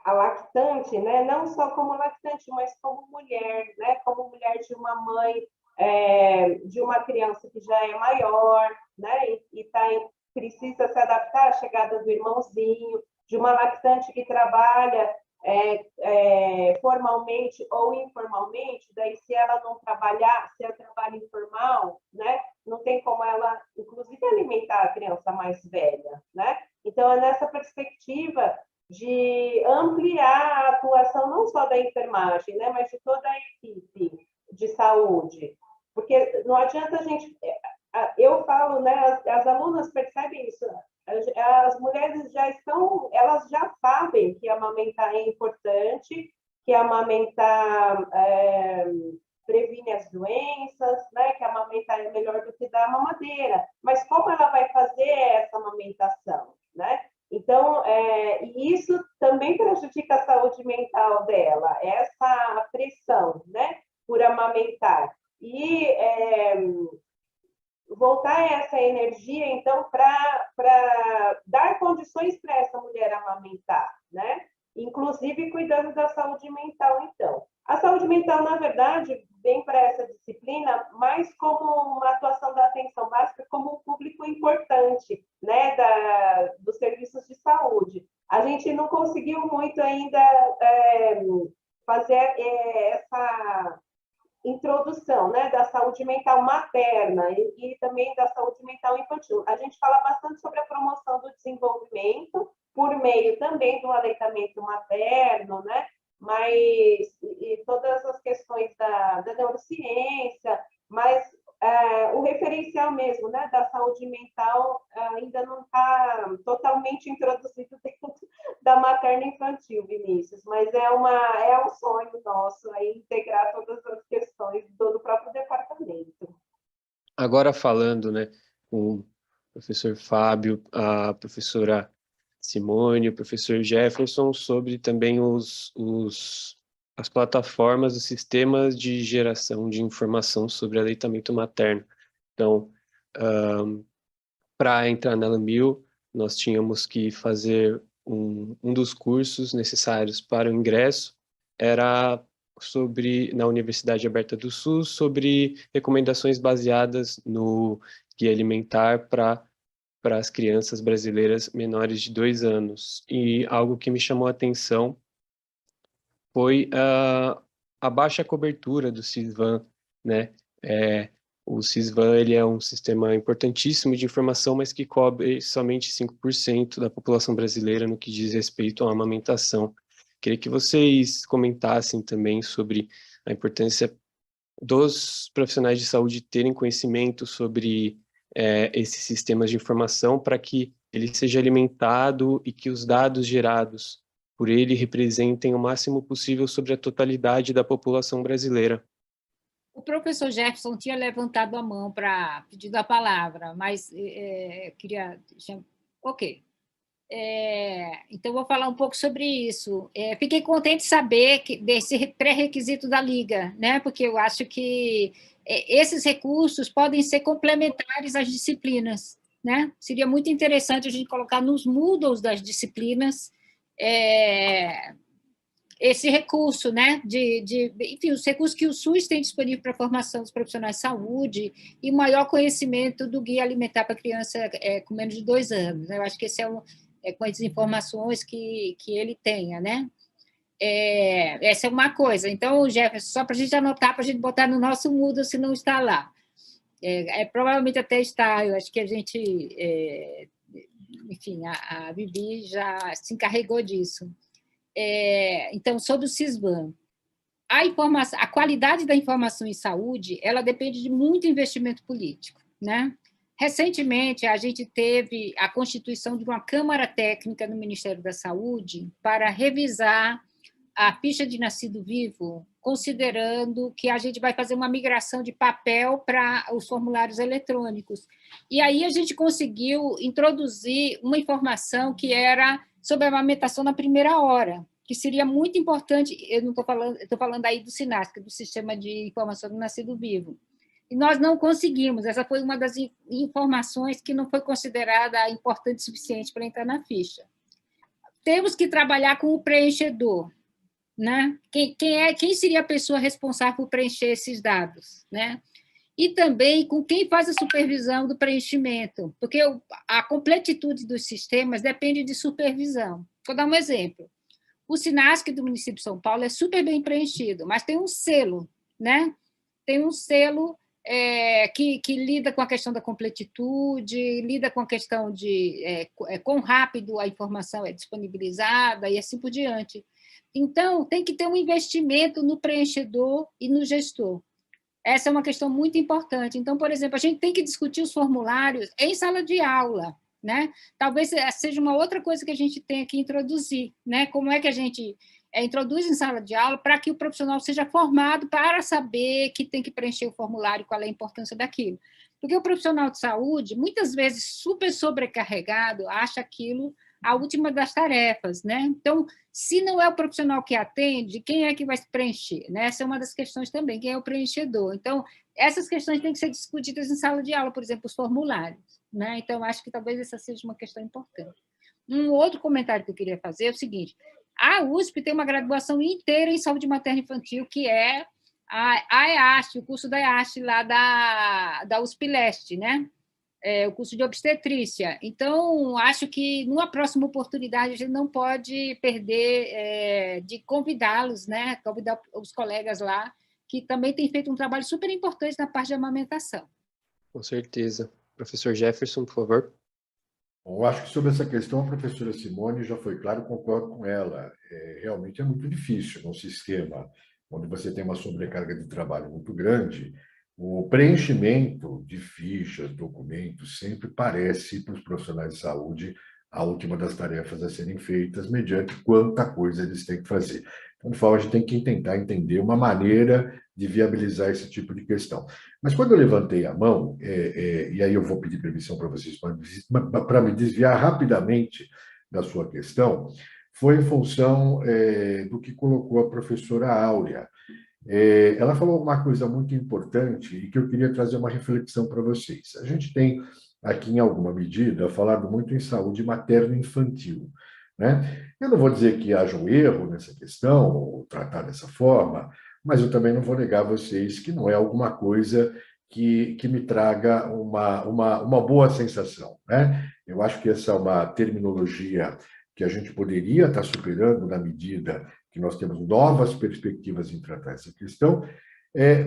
a lactante, né? Não só como lactante, mas como mulher, né? Como mulher de uma mãe, de uma criança que já é maior, né? E precisa se adaptar à chegada do irmãozinho, de uma lactante que trabalha formalmente ou informalmente, daí se ela não trabalhar, se ela trabalha informal, né? Não tem como ela, inclusive, alimentar a criança mais velha, né? Então, é nessa perspectiva de ampliar a atuação não só da enfermagem, né, mas de toda a equipe de saúde. Porque não adianta a gente... Eu falo, né, as alunas percebem isso, as mulheres elas já sabem que amamentar é importante, que amamentar previne as doenças, né, que amamentar é melhor do que dar mamadeira. Mas como ela vai fazer essa amamentação, né? por amamentar. E voltar essa energia, então, para dar condições para essa mulher amamentar, né? Inclusive cuidando da saúde mental, então. A saúde mental, na verdade, vem para essa disciplina mais como uma atuação da atenção básica, como um público importante, né, dos serviços de saúde. A gente não conseguiu muito ainda fazer essa introdução, né, da saúde mental materna e também da saúde mental infantil. A gente fala bastante sobre a promoção do desenvolvimento por meio também do aleitamento materno, né, mas e todas as questões da neurociência, mas o referencial mesmo, né, da saúde mental ainda não está totalmente introduzido dentro da materna infantil, Vinícius, mas é um sonho nosso aí integrar todas as questões do próprio departamento. Agora falando, né, com o professor Fábio, a professora Simone, o professor Jefferson, sobre também as plataformas, os sistemas de geração de informação sobre aleitamento materno. Então, para entrar na LMIL, nós tínhamos que fazer um dos cursos necessários para o ingresso, era na Universidade Aberta do SUS, sobre recomendações baseadas no Guia Alimentar para as crianças brasileiras menores de 2 anos. E algo que me chamou a atenção foi a baixa cobertura do Sisvan, né? O Sisvan, ele é um sistema importantíssimo de informação, mas que cobre somente 5% da população brasileira no que diz respeito à amamentação. Queria que vocês comentassem também sobre a importância dos profissionais de saúde terem conhecimento sobre esses sistemas de informação para que ele seja alimentado e que os dados gerados por ele representem o máximo possível sobre a totalidade da população brasileira. O professor Jefferson tinha levantado a mão para pedir a palavra, mas queria... Ok. Então, vou falar um pouco sobre isso. Fiquei contente de saber desse pré-requisito da Liga, né? Porque eu acho que esses recursos podem ser complementares às disciplinas, né? Seria muito interessante a gente colocar nos Moodles das disciplinas esse recurso, né? Enfim, os recursos que o SUS tem disponível para a formação dos profissionais de saúde e maior conhecimento do Guia Alimentar para criança com menos de 2 anos. Né? Eu acho que esse com as informações que ele tenha, né? Essa é uma coisa. Então, Jefferson, só para a gente anotar, para a gente botar no nosso Moodle, se não está lá. Provavelmente até está, eu acho que a gente... enfim, a Bibi já se encarregou disso. Então, sobre o Sisvan, a qualidade da informação em saúde, ela depende de muito investimento político, né? Recentemente, a gente teve a constituição de uma Câmara Técnica no Ministério da Saúde para revisar a ficha de nascido vivo, considerando que a gente vai fazer uma migração de papel para os formulários eletrônicos. E aí a gente conseguiu introduzir uma informação que era sobre a amamentação na primeira hora, que seria muito importante, eu não estou falando aí do SINASC, do Sistema de Informação do Nascido Vivo. E nós não conseguimos, essa foi uma das informações que não foi considerada importante o suficiente para entrar na ficha. Temos que trabalhar com o preenchedor, né? Quem seria a pessoa responsável por preencher esses dados, né? E também com quem faz a supervisão do preenchimento, porque a completitude dos sistemas depende de supervisão. Vou dar um exemplo. O SINASC do município de São Paulo é super bem preenchido, mas tem um selo, né? Tem um selo que lida com a questão da completitude, lida com a questão de quão rápido a informação é disponibilizada e assim por diante. Então, tem que ter um investimento no preenchedor e no gestor. Essa é uma questão muito importante. Então, por exemplo, a gente tem que discutir os formulários em sala de aula, né? Talvez seja uma outra coisa que a gente tenha que introduzir, né? Como é que a gente introduz em sala de aula para que o profissional seja formado para saber que tem que preencher o formulário, qual é a importância daquilo. Porque o profissional de saúde, muitas vezes super sobrecarregado, acha aquilo a última das tarefas, né? Então, se não é o profissional que atende, quem é que vai se preencher, né? Essa é uma das questões também, quem é o preenchedor. Então, essas questões têm que ser discutidas em sala de aula, por exemplo, os formulários, né? Então, acho que talvez essa seja uma questão importante. Um outro comentário que eu queria fazer é o seguinte: a USP tem uma graduação inteira em saúde materna infantil, que é a EAST, o curso da EAST lá da USP Leste, né? O curso de obstetrícia. Então, acho que numa próxima oportunidade a gente não pode perder de convidá-los, né? Convidar os colegas lá, que também têm feito um trabalho super importante na parte de amamentação. Com certeza. Professor Jefferson, por favor. Bom, eu acho que sobre essa questão a professora Simone já foi claro, concordo com ela. Realmente é muito difícil num sistema onde você tem uma sobrecarga de trabalho muito grande. O preenchimento de fichas, documentos, sempre parece para os profissionais de saúde a última das tarefas a serem feitas, mediante quanta coisa eles têm que fazer. Então, de forma, a gente tem que tentar entender uma maneira de viabilizar esse tipo de questão. Mas quando eu levantei a mão, e aí eu vou pedir permissão para vocês para me desviar rapidamente da sua questão, foi em função do que colocou a professora Áurea. Ela falou uma coisa muito importante e que eu queria trazer uma reflexão para vocês. A gente tem aqui, em alguma medida, falado muito em saúde materno-infantil, né? Eu não vou dizer que haja um erro nessa questão, ou tratar dessa forma, mas eu também não vou negar a vocês que não é alguma coisa que me traga uma boa sensação, né? Eu acho que essa é uma terminologia que a gente poderia estar superando na medida que nós temos novas perspectivas em tratar essa questão,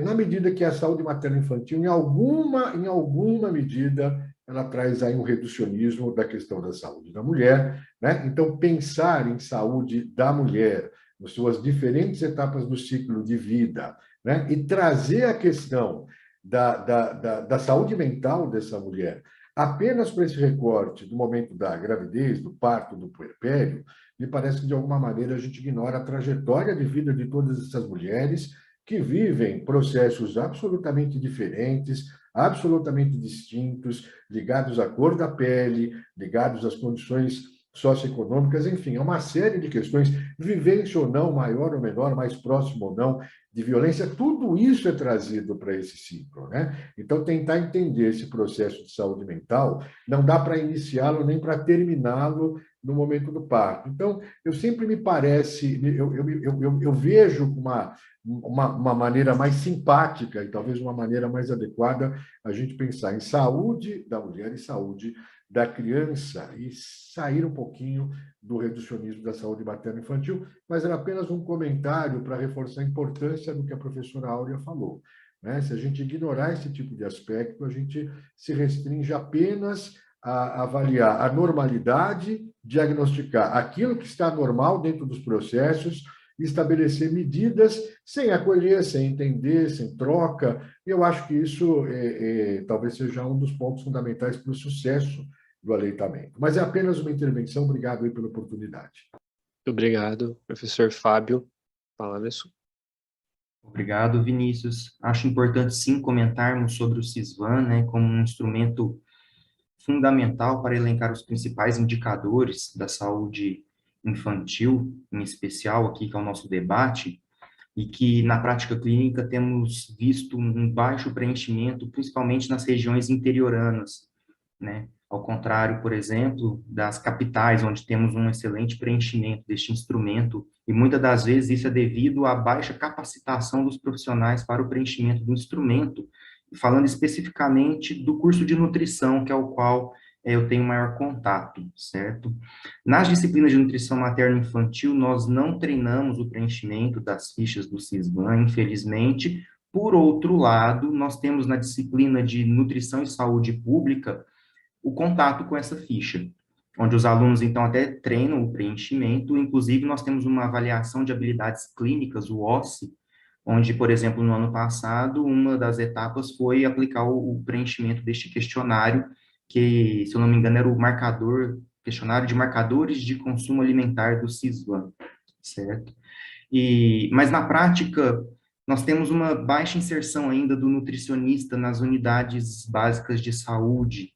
na medida que a saúde materno-infantil, em alguma medida, ela traz aí um reducionismo da questão da saúde da mulher, né? Então, pensar em saúde da mulher, nas suas diferentes etapas do ciclo de vida, né? E trazer a questão da saúde mental dessa mulher apenas para esse recorte do momento da gravidez, do parto, do puerpério, me parece que, de alguma maneira, a gente ignora a trajetória de vida de todas essas mulheres que vivem processos absolutamente diferentes, absolutamente distintos, ligados à cor da pele, ligados às condições socioeconômicas, enfim, é uma série de questões, vivência ou não, maior ou menor, mais próximo ou não, de violência, tudo isso é trazido para esse ciclo, né? Então, tentar entender esse processo de saúde mental, não dá para iniciá-lo nem para terminá-lo no momento do parto. Então, eu sempre me parece, eu vejo uma maneira mais simpática e talvez uma maneira mais adequada a gente pensar em saúde da mulher e saúde da criança e sair um pouquinho do reducionismo da saúde materno-infantil, mas era apenas um comentário para reforçar a importância do que a professora Áurea falou, né? Se a gente ignorar esse tipo de aspecto, a gente se restringe apenas a avaliar a normalidade, diagnosticar aquilo que está normal dentro dos processos, estabelecer medidas sem acolher, sem entender, sem troca. Eu acho que isso talvez seja um dos pontos fundamentais para o sucesso do aleitamento. Mas é apenas uma intervenção. Obrigado aí pela oportunidade. Muito obrigado, professor Fábio. A palavra é sua. Obrigado, Vinícius. Acho importante, sim, comentarmos sobre o SISVAN, né, como um instrumento fundamental para elencar os principais indicadores da saúde infantil, em especial aqui, que é o nosso debate, e que na prática clínica temos visto um baixo preenchimento, principalmente nas regiões interioranas, né? Ao contrário, por exemplo, das capitais, onde temos um excelente preenchimento deste instrumento, e muitas das vezes isso é devido à baixa capacitação dos profissionais para o preenchimento do instrumento, falando especificamente do curso de nutrição, que é o qual eu tenho maior contato, certo? Nas disciplinas de nutrição materno-infantil, nós não treinamos o preenchimento das fichas do SISVAN, infelizmente. Por outro lado, nós temos na disciplina de nutrição e saúde pública o contato com essa ficha, onde os alunos, então, até treinam o preenchimento. Inclusive, nós temos uma avaliação de habilidades clínicas, o OSCE, onde, por exemplo, no ano passado, uma das etapas foi aplicar o preenchimento deste questionário, que, se eu não me engano, era o questionário de marcadores de consumo alimentar do SISVAN, certo? Mas, na prática, nós temos uma baixa inserção ainda do nutricionista nas unidades básicas de saúde,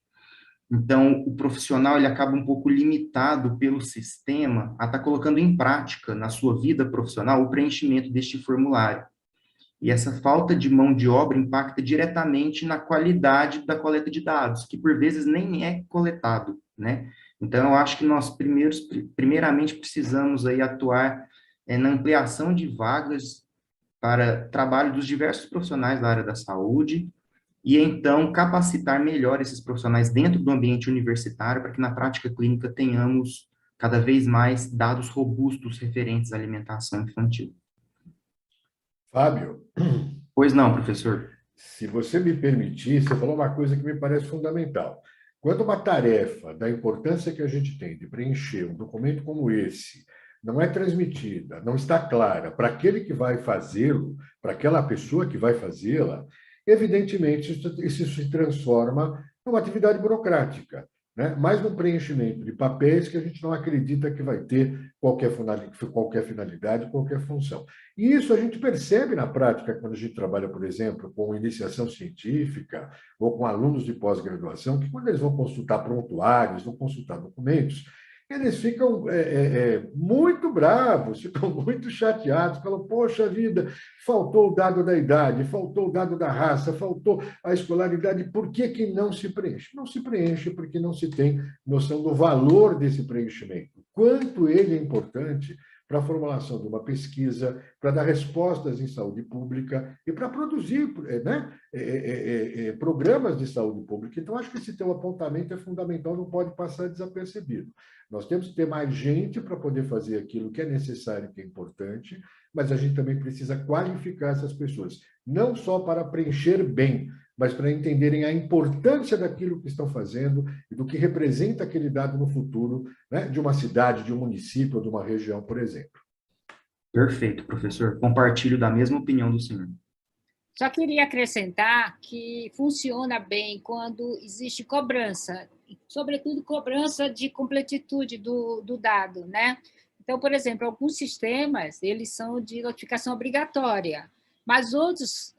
Então, o profissional ele acaba um pouco limitado pelo sistema a estar colocando em prática, na sua vida profissional, o preenchimento deste formulário. E essa falta de mão de obra impacta diretamente na qualidade da coleta de dados, que por vezes nem é coletado, né? Então, eu acho que nós primeiramente precisamos aí atuar na ampliação de vagas para trabalho dos diversos profissionais da área da saúde, e então capacitar melhor esses profissionais dentro do ambiente universitário para que na prática clínica tenhamos cada vez mais dados robustos referentes à alimentação infantil. Fábio, Pois não, professor? se você me permitir, você falou uma coisa que me parece fundamental. Quando uma tarefa da importância que a gente tem de preencher um documento como esse não é transmitida, não está clara para aquele que vai fazê-lo, para aquela pessoa que vai fazê-la, evidentemente isso se transforma numa atividade burocrática, né? Mais um preenchimento de papéis que a gente não acredita que vai ter qualquer finalidade, qualquer função. E isso a gente percebe na prática quando a gente trabalha, por exemplo, com iniciação científica ou com alunos de pós-graduação, que quando eles vão consultar prontuários, vão consultar documentos, eles ficam muito bravos, ficam muito chateados, falam, poxa vida, faltou o dado da idade, faltou o dado da raça, faltou a escolaridade, por que que não se preenche? Não se preenche porque não se tem noção do valor desse preenchimento, quanto ele é importante para a formulação de uma pesquisa, para dar respostas em saúde pública e para produzir, né, programas de saúde pública. Então, acho que esse teu apontamento é fundamental, não pode passar desapercebido. Nós temos que ter mais gente para poder fazer aquilo que é necessário, que é importante, mas a gente também precisa qualificar essas pessoas, não só para preencher bem, mas para entenderem a importância daquilo que estão fazendo e do que representa aquele dado no futuro, né, de uma cidade, de um município ou de uma região, por exemplo. Perfeito, professor. Compartilho da mesma opinião do senhor. Só queria acrescentar que funciona bem quando existe cobrança, sobretudo cobrança de completitude do dado, né? Então, por exemplo, alguns sistemas, eles são de notificação obrigatória, mas outros,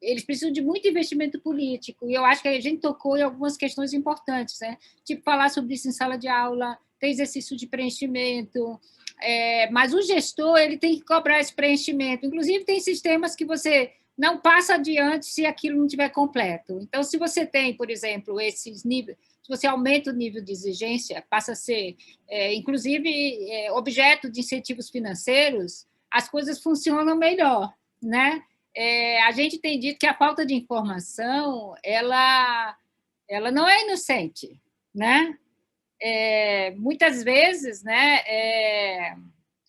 eles precisam de muito investimento político, e eu acho que a gente tocou em algumas questões importantes, né? Tipo, falar sobre isso em sala de aula, ter exercício de preenchimento, mas o gestor ele tem que cobrar esse preenchimento. Inclusive, tem sistemas que você não passa adiante se aquilo não estiver completo. Então, se você tem, por exemplo, esses níveis, se você aumenta o nível de exigência, passa a ser, inclusive, objeto de incentivos financeiros, as coisas funcionam melhor, né? A gente tem dito que a falta de informação, ela não é inocente, né? Muitas vezes, né,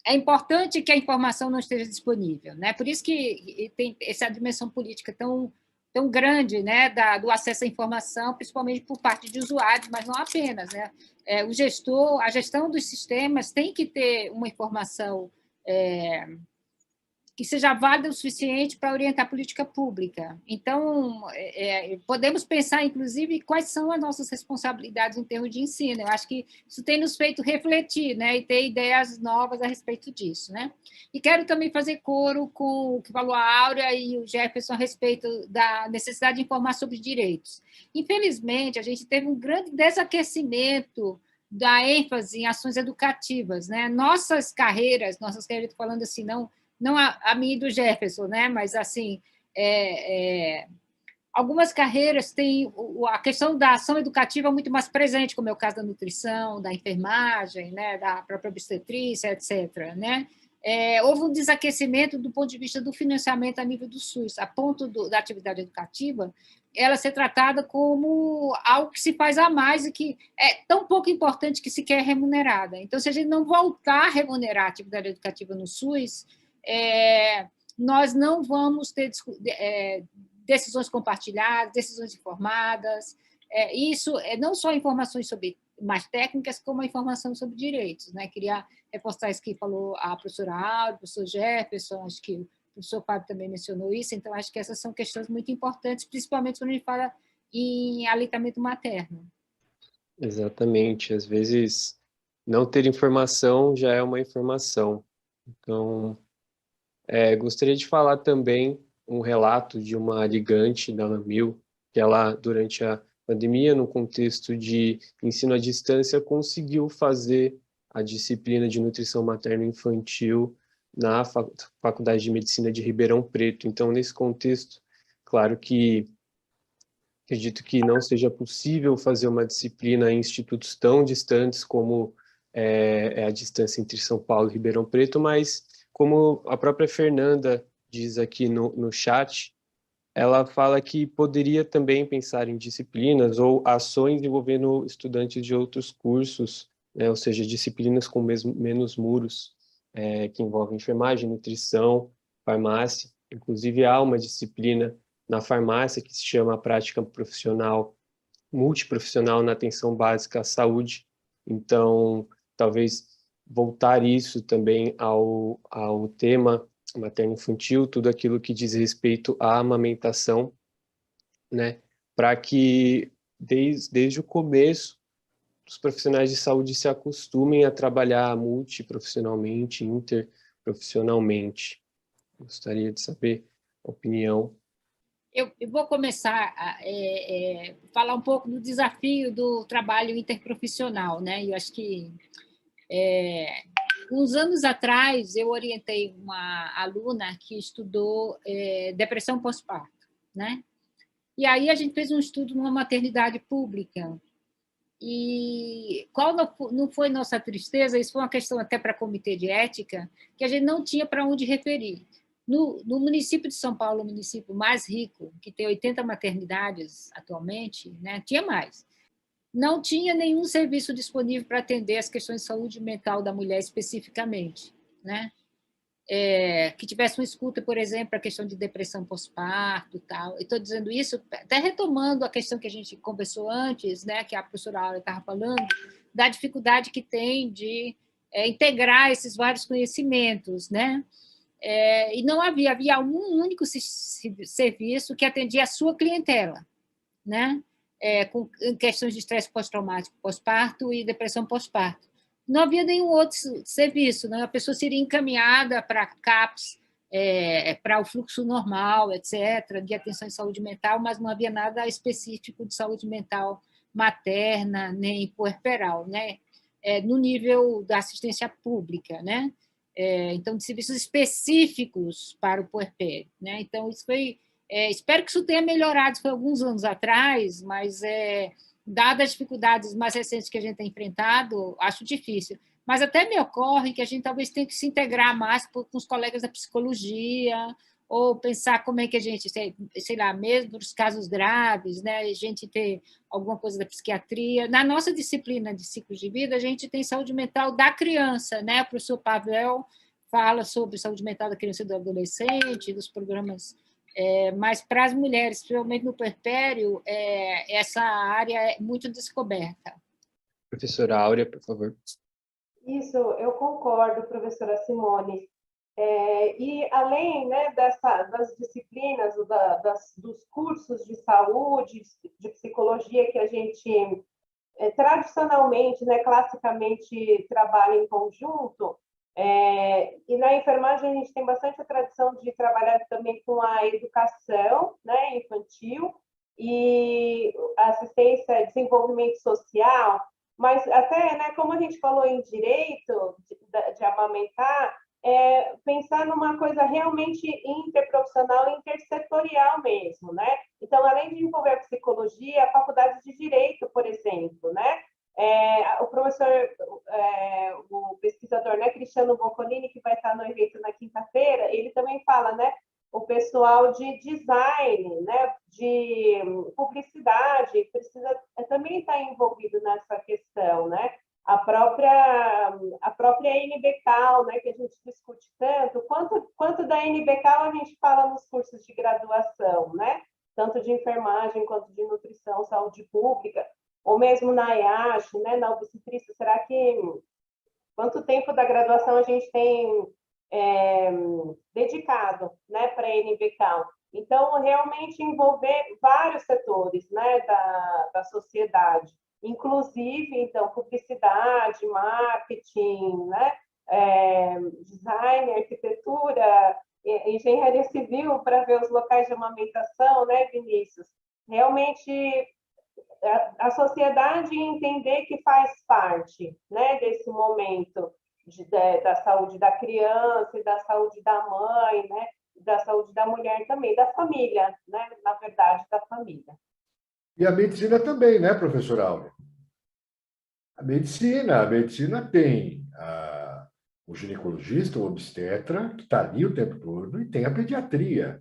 é importante que a informação não esteja disponível, né? Por isso que tem essa dimensão política tão grande, né, do acesso à informação, principalmente por parte de usuários, mas não apenas, né? O gestor, a gestão dos sistemas tem que ter uma informação que seja válida o suficiente para orientar a política pública. Então, podemos pensar, inclusive, quais são as nossas responsabilidades em termos de ensino. Eu acho que isso tem nos feito refletir, né, e ter ideias novas a respeito disso, né? E quero também fazer coro com o que falou a Áurea e o Jefferson a respeito da necessidade de informar sobre direitos. Infelizmente, a gente teve um grande desaquecimento da ênfase em ações educativas, né? Nossas carreiras, falando assim, não a minha e do Jefferson, né? Mas, assim, algumas carreiras têm a questão da ação educativa muito mais presente, como é o caso da nutrição, da enfermagem, né? Da própria obstetrícia, etc., né? Houve um desaquecimento do ponto de vista do financiamento a nível do SUS, a ponto da atividade educativa ela ser tratada como algo que se faz a mais e que é tão pouco importante que sequer é remunerada. Então, se a gente não voltar a remunerar a atividade educativa no SUS, nós não vamos ter decisões compartilhadas, decisões informadas. Isso não só informações sobre mais técnicas, como a informação sobre direitos, né? Queria reforçar isso que falou a professora Áurea, o professor Jefferson, acho que o professor Fábio também mencionou isso, então acho que essas são questões muito importantes, principalmente quando a gente fala em aleitamento materno. Exatamente, às vezes não ter informação já é uma informação. Então, gostaria de falar também um relato de uma ligante da ANMIL, que ela, durante a pandemia, no contexto de ensino à distância, conseguiu fazer a disciplina de nutrição materno-infantil na Faculdade de Medicina de Ribeirão Preto. Então, nesse contexto, claro que acredito que não seja possível fazer uma disciplina em institutos tão distantes como é a distância entre São Paulo e Ribeirão Preto, mas como a própria Fernanda diz aqui no chat, ela fala que poderia também pensar em disciplinas ou ações envolvendo estudantes de outros cursos, né, ou seja, disciplinas com menos muros, que envolvem enfermagem, nutrição, farmácia. Inclusive, há uma disciplina na farmácia que se chama prática profissional, multiprofissional na atenção básica à saúde. Então, talvez voltar isso também ao tema materno-infantil, tudo aquilo que diz respeito à amamentação, né, para que desde o começo os profissionais de saúde se acostumem a trabalhar multiprofissionalmente, interprofissionalmente. Gostaria de saber a opinião. Eu vou começar a falar um pouco do desafio do trabalho interprofissional, né? Eu acho que uns anos atrás eu orientei uma aluna que estudou depressão pós-parto, né? E aí a gente fez um estudo numa maternidade pública. E qual não foi nossa tristeza? Isso foi uma questão até para comitê de ética, que a gente não tinha para onde referir. No município de São Paulo, o município mais rico, que tem 80 maternidades atualmente, né, tinha mais. Não tinha nenhum serviço disponível para atender as questões de saúde mental da mulher especificamente, né? Que tivesse uma escuta, por exemplo, a questão de depressão pós-parto e tal. Estou dizendo isso até retomando a questão que a gente conversou antes, né, que a professora Aura estava falando, da dificuldade que tem de integrar esses vários conhecimentos, né? E não havia um único serviço que atendia a sua clientela, né? Com questões de estresse pós-traumático pós-parto e depressão pós-parto. Não havia nenhum outro serviço, né? A pessoa seria encaminhada para CAPS, para o fluxo normal, etc., de atenção em saúde mental, mas não havia nada específico de saúde mental materna nem puerperal, né? No nível da assistência pública, né? Então, de serviços específicos para o puerpério, né? Então, isso foi... espero que isso tenha melhorado, isso foi alguns anos atrás, mas, dadas as dificuldades mais recentes que a gente tem enfrentado, acho difícil. Mas até me ocorre que a gente talvez tenha que se integrar mais com os colegas da psicologia, ou pensar como é que a gente, sei lá, mesmo nos casos graves, né, a gente ter alguma coisa da psiquiatria. Na nossa disciplina de ciclos de vida, a gente tem saúde mental da criança, né? O professor Pavel fala sobre saúde mental da criança e do adolescente, dos programas, mas para as mulheres, principalmente no puerpério, essa área é muito descoberta. Professora Áurea, por favor. Isso, eu concordo, professora Simone. E além, né, das disciplinas, dos cursos de saúde, de psicologia que a gente tradicionalmente, né, classicamente trabalha em conjunto, e na enfermagem a gente tem bastante a tradição de trabalhar também com a educação, né, infantil e assistência, desenvolvimento social, mas até, né, como a gente falou em direito de amamentar, pensar numa coisa realmente interprofissional e intersetorial mesmo, né? Então, além de envolver a psicologia, a faculdade de direito, por exemplo, né? O professor, o pesquisador, né, Cristiano Boccolini, que vai estar no evento na quinta-feira, ele também fala, né? O pessoal de design, né, de publicidade, precisa também estar envolvido nessa questão, né? A própria NBCal, né, que a gente discute tanto, quanto da NBCal a gente fala nos cursos de graduação, né? Tanto de enfermagem quanto de nutrição, saúde pública, ou mesmo na EASH, né, na obstetrícia. Será que quanto tempo da graduação a gente tem dedicado, né, para a NBCal? Então, realmente envolver vários setores, né, da sociedade, inclusive, então, publicidade, marketing, né, design, arquitetura, engenharia civil, para ver os locais de amamentação, né, Vinícius? Realmente a sociedade entender que faz parte, né, desse momento da saúde da criança e da saúde da mãe, né, da saúde da mulher também, da família, né, na verdade, da família. E a medicina também, né, professora Áurea? A medicina tem o ginecologista, o obstetra, que está ali o tempo todo, e tem a pediatria.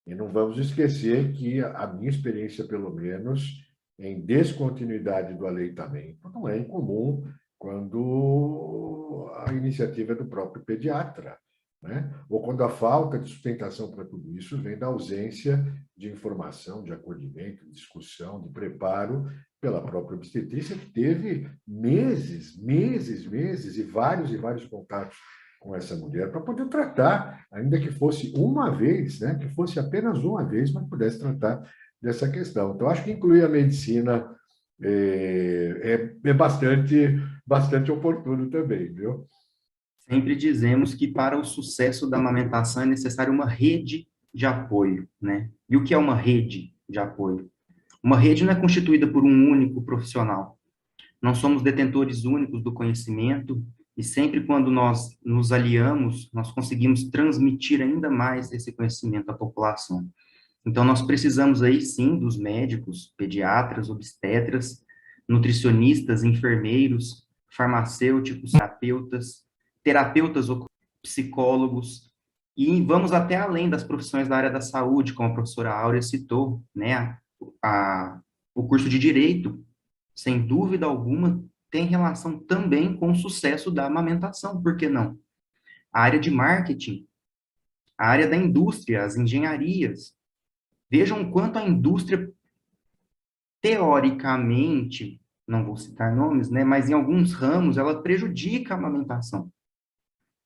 E não vamos esquecer que a minha experiência, pelo menos, em descontinuidade do aleitamento, não é incomum quando a iniciativa é do próprio pediatra, né? Ou quando a falta de sustentação para tudo isso vem da ausência de informação, de acolhimento, de discussão, de preparo pela própria obstetrícia, que teve meses e vários contatos com essa mulher para poder tratar, ainda que fosse uma vez, né, que fosse apenas uma vez, mas pudesse tratar dessa questão. Então, acho que incluir a medicina é bastante oportuno também, viu? Sempre dizemos que para o sucesso da amamentação é necessário uma rede de apoio, né? E o que é uma rede de apoio? Uma rede não é constituída por um único profissional. Não somos detentores únicos do conhecimento e sempre quando nós nos aliamos, nós conseguimos transmitir ainda mais esse conhecimento à população. Então, nós precisamos aí, sim, dos médicos, pediatras, obstetras, nutricionistas, enfermeiros, farmacêuticos, terapeutas ou psicólogos, e vamos até além das profissões da área da saúde, como a professora Áurea citou, né, o curso de Direito, sem dúvida alguma, tem relação também com o sucesso da amamentação, por que não? A área de marketing, a área da indústria, as engenharias. Vejam o quanto a indústria, teoricamente, não vou citar nomes, né, mas em alguns ramos, ela prejudica a amamentação.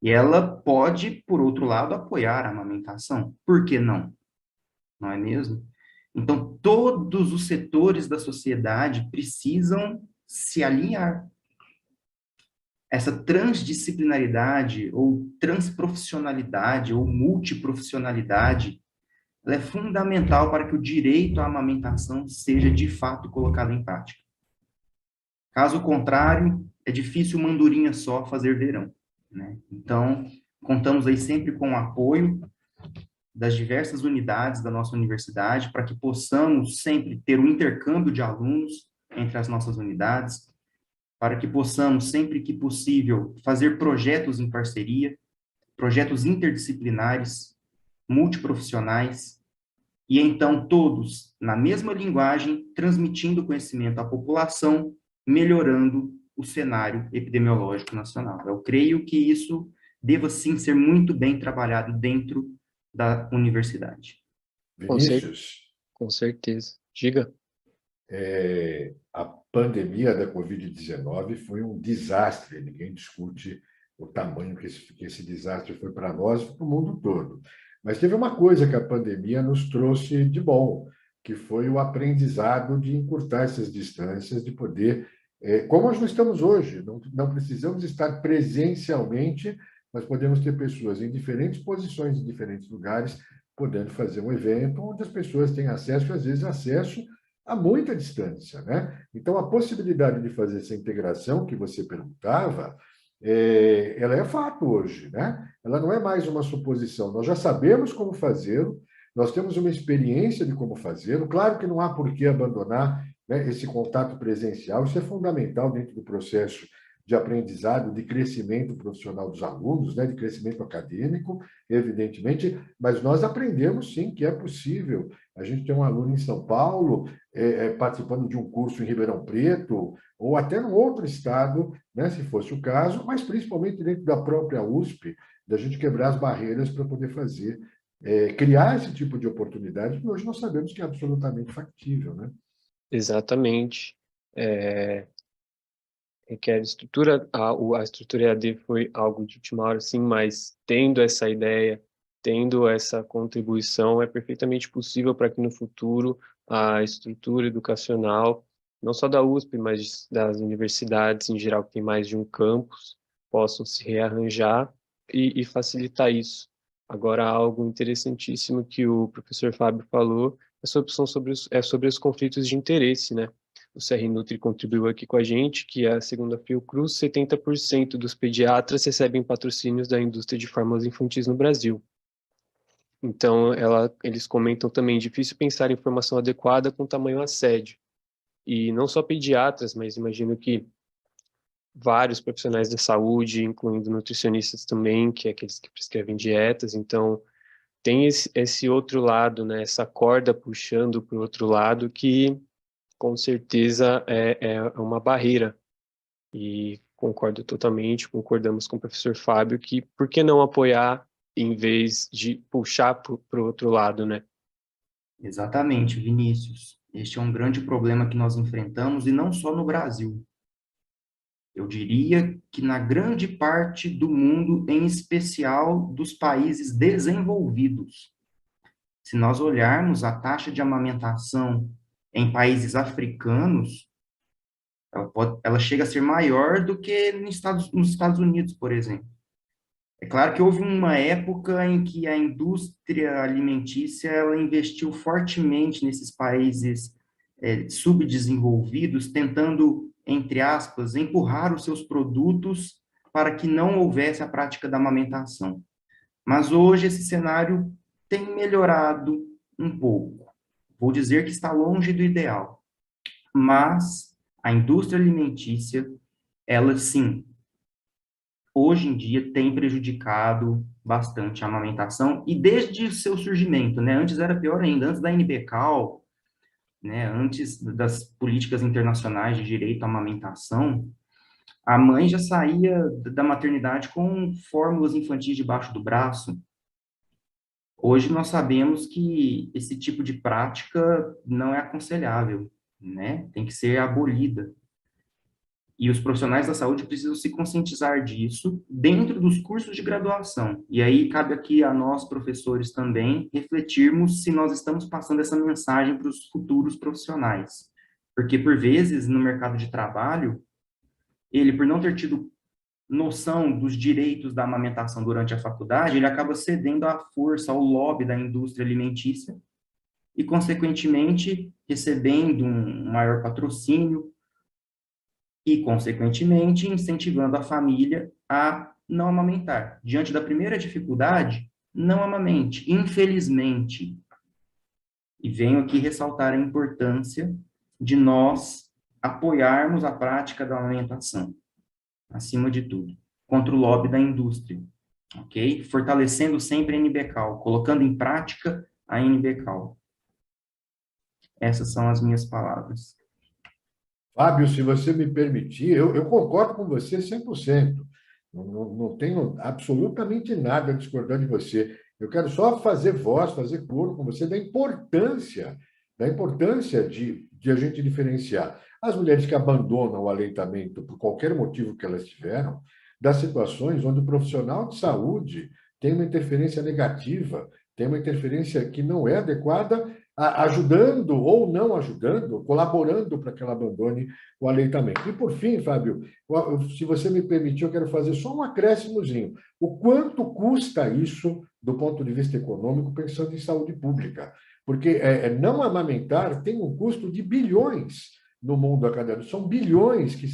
E ela pode, por outro lado, apoiar a amamentação. Por que não? Não é mesmo? Então, todos os setores da sociedade precisam se alinhar. Essa transdisciplinaridade, ou transprofissionalidade, ou multiprofissionalidade, ela é fundamental para que o direito à amamentação seja, de fato, colocado em prática. Caso contrário, é difícil uma andorinha só fazer verão, né? Então, contamos aí sempre com o apoio das diversas unidades da nossa universidade para que possamos sempre ter um intercâmbio de alunos entre as nossas unidades, para que possamos, sempre que possível, fazer projetos em parceria, projetos interdisciplinares, multiprofissionais, e então todos, na mesma linguagem, transmitindo conhecimento à população, melhorando o cenário epidemiológico nacional. Eu creio que isso deva, sim, ser muito bem trabalhado dentro da universidade. Vinícius, Com certeza. Diga. A pandemia da Covid-19 foi um desastre, ninguém discute o tamanho que esse desastre foi para nós e para o mundo todo. Mas teve uma coisa que a pandemia nos trouxe de bom, que foi o aprendizado de encurtar essas distâncias, de poder, como nós estamos hoje, não precisamos estar presencialmente, mas podemos ter pessoas em diferentes posições, em diferentes lugares, podendo fazer um evento onde as pessoas têm acesso, e às vezes acesso a muita distância, né? Então, a possibilidade de fazer essa integração que você perguntava, ela é fato hoje, né? Ela não é mais uma suposição. Nós já sabemos como fazê-lo, nós temos uma experiência de como fazê-lo. Claro que não há por que abandonar, né, esse contato presencial, isso é fundamental dentro do processo de aprendizado, de crescimento profissional dos alunos, né, de crescimento acadêmico, evidentemente, mas nós aprendemos, sim, que é possível. A gente tem um aluno em São Paulo participando de um curso em Ribeirão Preto, ou até num outro estado, né, se fosse o caso, mas principalmente dentro da própria USP, da gente quebrar as barreiras para poder fazer, criar esse tipo de oportunidade, que hoje nós sabemos que é absolutamente factível, né? Exatamente. Requer estrutura, a estrutura EAD foi algo de última hora, sim, mas tendo essa ideia, tendo essa contribuição, é perfeitamente possível para que no futuro a estrutura educacional, não só da USP, mas das universidades em geral, que tem mais de um campus, possam se rearranjar e facilitar isso. Agora, algo interessantíssimo que o professor Fábio falou é sobre os conflitos de interesse, né? o CR Nutri contribuiu aqui com a gente, que é, segundo a Fiocruz, 70% dos pediatras recebem patrocínios da indústria de fármacos infantis no Brasil. Então, eles comentam também, difícil pensar em formação adequada com tamanho assédio. E não só pediatras, mas imagino que vários profissionais da saúde, incluindo nutricionistas também, que é aqueles que prescrevem dietas. Então, tem esse outro lado, né, essa corda puxando para o outro lado, que com certeza é uma barreira. E concordo totalmente, concordamos com o professor Fábio, que por que não apoiar em vez de puxar para o outro lado, né? Exatamente, Vinícius. Este é um grande problema que nós enfrentamos, e não só no Brasil. Eu diria que na grande parte do mundo, em especial dos países desenvolvidos. Se nós olharmos a taxa de amamentação em países africanos, ela chega a ser maior do que nos Estados Unidos, por exemplo. É claro que houve uma época em que a indústria alimentícia ela investiu fortemente nesses países subdesenvolvidos, tentando, entre aspas, empurrar os seus produtos para que não houvesse a prática da amamentação. Mas hoje esse cenário tem melhorado um pouco. Vou dizer que está longe do ideal. Mas a indústria alimentícia, ela sim, hoje em dia tem prejudicado bastante a amamentação, e desde o seu surgimento, né? Antes era pior ainda, antes da NBCAL, né? Antes das políticas internacionais de direito à amamentação, a mãe já saía da maternidade com fórmulas infantis debaixo do braço. Hoje nós sabemos que esse tipo de prática não é aconselhável, né? Tem que ser abolida. E os profissionais da saúde precisam se conscientizar disso dentro dos cursos de graduação. E aí cabe aqui a nós, professores, também refletirmos se nós estamos passando essa mensagem para os futuros profissionais. Porque, por vezes, no mercado de trabalho, ele, por não ter tido noção dos direitos da amamentação durante a faculdade, ele acaba cedendo à força, ao lobby da indústria alimentícia e, consequentemente, recebendo um maior patrocínio, e, consequentemente, incentivando a família a não amamentar. Diante da primeira dificuldade, não amamente, infelizmente. E venho aqui ressaltar a importância de nós apoiarmos a prática da amamentação, acima de tudo, contra o lobby da indústria, ok? Fortalecendo sempre a NBCAL, colocando em prática a NBCAL. Essas são as minhas palavras. Fábio, se você me permitir, eu concordo com você 100%. Não tenho absolutamente nada a discordar de você. Eu quero só fazer voz, fazer coro com você da importância de a gente diferenciar as mulheres que abandonam o aleitamento por qualquer motivo que elas tiveram, das situações onde o profissional de saúde tem uma interferência negativa, tem uma interferência que não é adequada, ajudando ou não ajudando, colaborando para que ela abandone o aleitamento. E, por fim, Fábio, se você me permitir, eu quero fazer só um acréscimozinho. O quanto custa isso do ponto de vista econômico, pensando em saúde pública? Porque não amamentar tem um custo de bilhões no mundo a cada ano. São bilhões que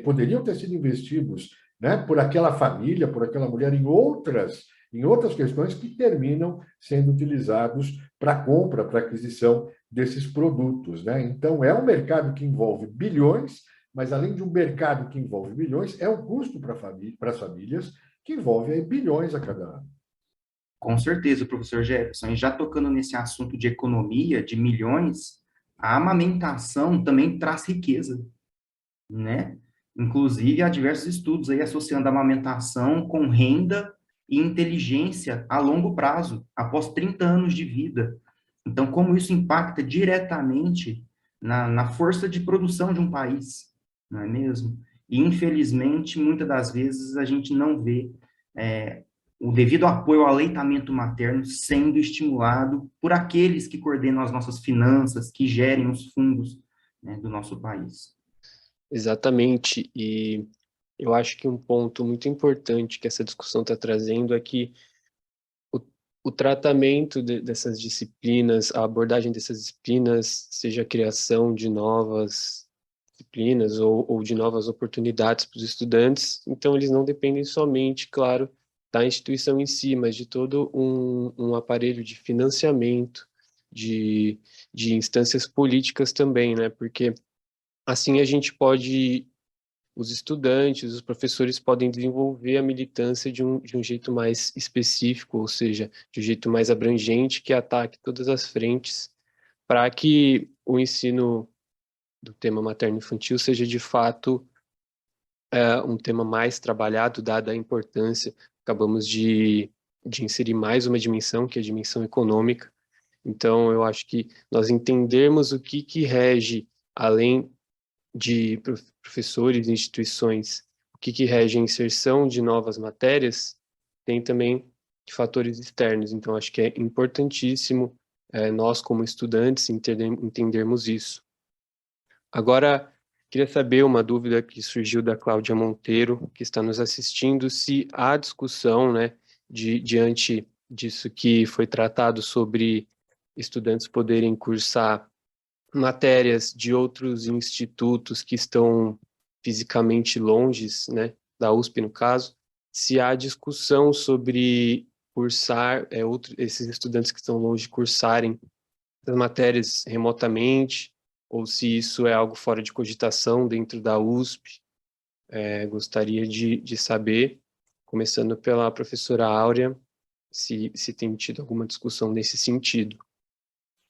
poderiam ter sido investidos, né, por aquela família, por aquela mulher, em outras questões que terminam sendo utilizados para compra, para aquisição desses produtos, né? Então, é um mercado que envolve bilhões, mas, além de um mercado que envolve bilhões, é um custo para as famílias que envolve aí bilhões a cada ano. Com certeza, professor Jefferson. E já tocando nesse assunto de economia, de milhões, a amamentação também traz riqueza, né? Inclusive, há diversos estudos aí associando a amamentação com renda e inteligência a longo prazo, após 30 anos de vida. Então, como isso impacta diretamente na força de produção de um país, não é mesmo? E, infelizmente, muitas das vezes a gente não vê o devido apoio ao aleitamento materno sendo estimulado por aqueles que coordenam as nossas finanças, que gerem os fundos, né, do nosso país. Exatamente, e eu acho que um ponto muito importante que essa discussão está trazendo é que o tratamento dessas disciplinas, a abordagem dessas disciplinas, seja a criação de novas disciplinas ou de novas oportunidades para os estudantes, então eles não dependem somente, claro, da instituição em si, mas de todo um aparelho de financiamento, de instâncias políticas também, né? Porque assim a gente pode, os estudantes, os professores podem desenvolver a militância de um jeito mais específico, ou seja, de um jeito mais abrangente, que ataque todas as frentes, para que o ensino do tema materno-infantil seja, de fato, um tema mais trabalhado, dada a importância. Acabamos de inserir mais uma dimensão, que é a dimensão econômica. Então, eu acho que nós entendermos o que rege, além de professores e instituições, o que rege a inserção de novas matérias, tem também fatores externos. Então, acho que é importantíssimo nós, como estudantes, entendermos isso. Agora, queria saber uma dúvida que surgiu da Cláudia Monteiro, que está nos assistindo, se há discussão, né, diante disso que foi tratado sobre estudantes poderem cursar matérias de outros institutos que estão fisicamente longe, né, da USP no caso, se há discussão sobre cursar, esses estudantes que estão longe cursarem as matérias remotamente, ou se isso é algo fora de cogitação dentro da USP. Gostaria de saber, começando pela professora Áurea, se tem tido alguma discussão nesse sentido.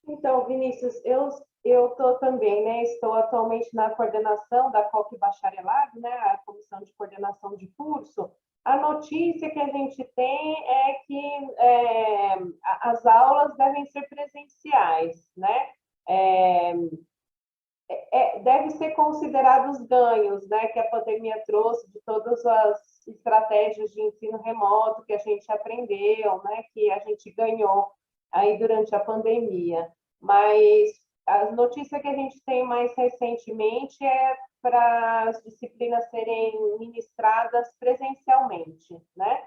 Então, Vinícius, eu estou também, né? Estou atualmente na coordenação da COC Bacharelado, né? A Comissão de Coordenação de Curso. A notícia que a gente tem é que as aulas devem ser presenciais, né? Deve ser considerados os ganhos, né? Que a pandemia trouxe de todas as estratégias de ensino remoto que a gente aprendeu, né? Que a gente ganhou aí durante a pandemia. Mas a notícia que a gente tem mais recentemente é para as disciplinas serem ministradas presencialmente, né?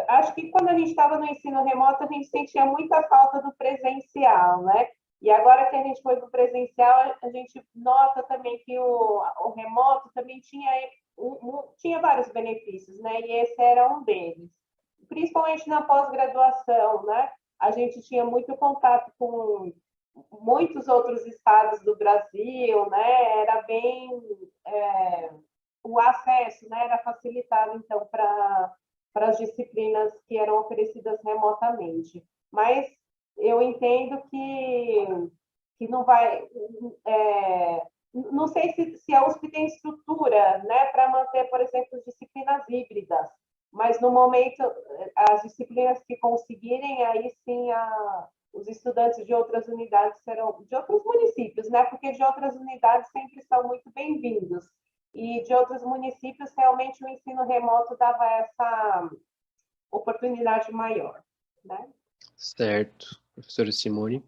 Acho que quando a gente estava no ensino remoto, a gente sentia muita falta do presencial, né? E agora que a gente foi para o presencial, a gente nota também que o remoto também tinha vários benefícios, né? E esse era um deles. Principalmente na pós-graduação, né? A gente tinha muito contato com muitos outros estados do Brasil, né? Era bem o acesso, né? Era facilitado então para as disciplinas que eram oferecidas remotamente. Mas eu entendo que não vai não sei se a USP tem estrutura, né, para manter, por exemplo, disciplinas híbridas, mas no momento as disciplinas que conseguirem, aí sim os estudantes de outras unidades serão, de outros municípios, né? Porque de outras unidades sempre são muito bem-vindos. E de outros municípios, realmente, o ensino remoto dava essa oportunidade maior, né? Certo. Professora Simone?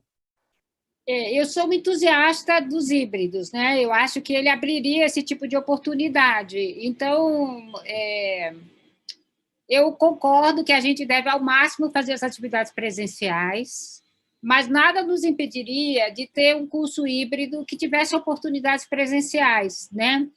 Eu sou uma entusiasta dos híbridos, né? Eu acho que ele abriria esse tipo de oportunidade. Então, eu concordo que a gente deve, ao máximo, fazer as atividades presenciais, mas nada nos impediria de ter um curso híbrido que tivesse oportunidades presenciais, né?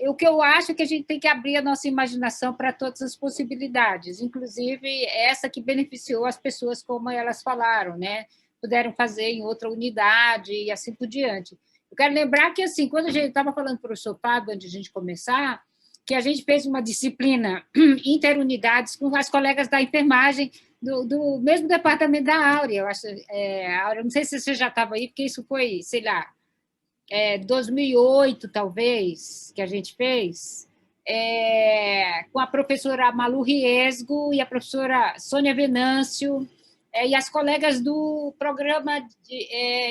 O que eu acho é que a gente tem que abrir a nossa imaginação para todas as possibilidades, inclusive essa que beneficiou as pessoas, como elas falaram, né? Puderam fazer em outra unidade e assim por diante. Eu quero lembrar que, assim, quando a gente estava falando com o professor Fábio, antes de a gente começar, que a gente fez uma disciplina interunidades com as colegas da enfermagem do mesmo departamento da Áurea. Eu acho, Áurea, não sei se você já estava aí, porque isso foi, sei lá, 2008, talvez, que a gente fez, com a professora Malu Riesgo e a professora Sônia Venâncio, e as colegas do programa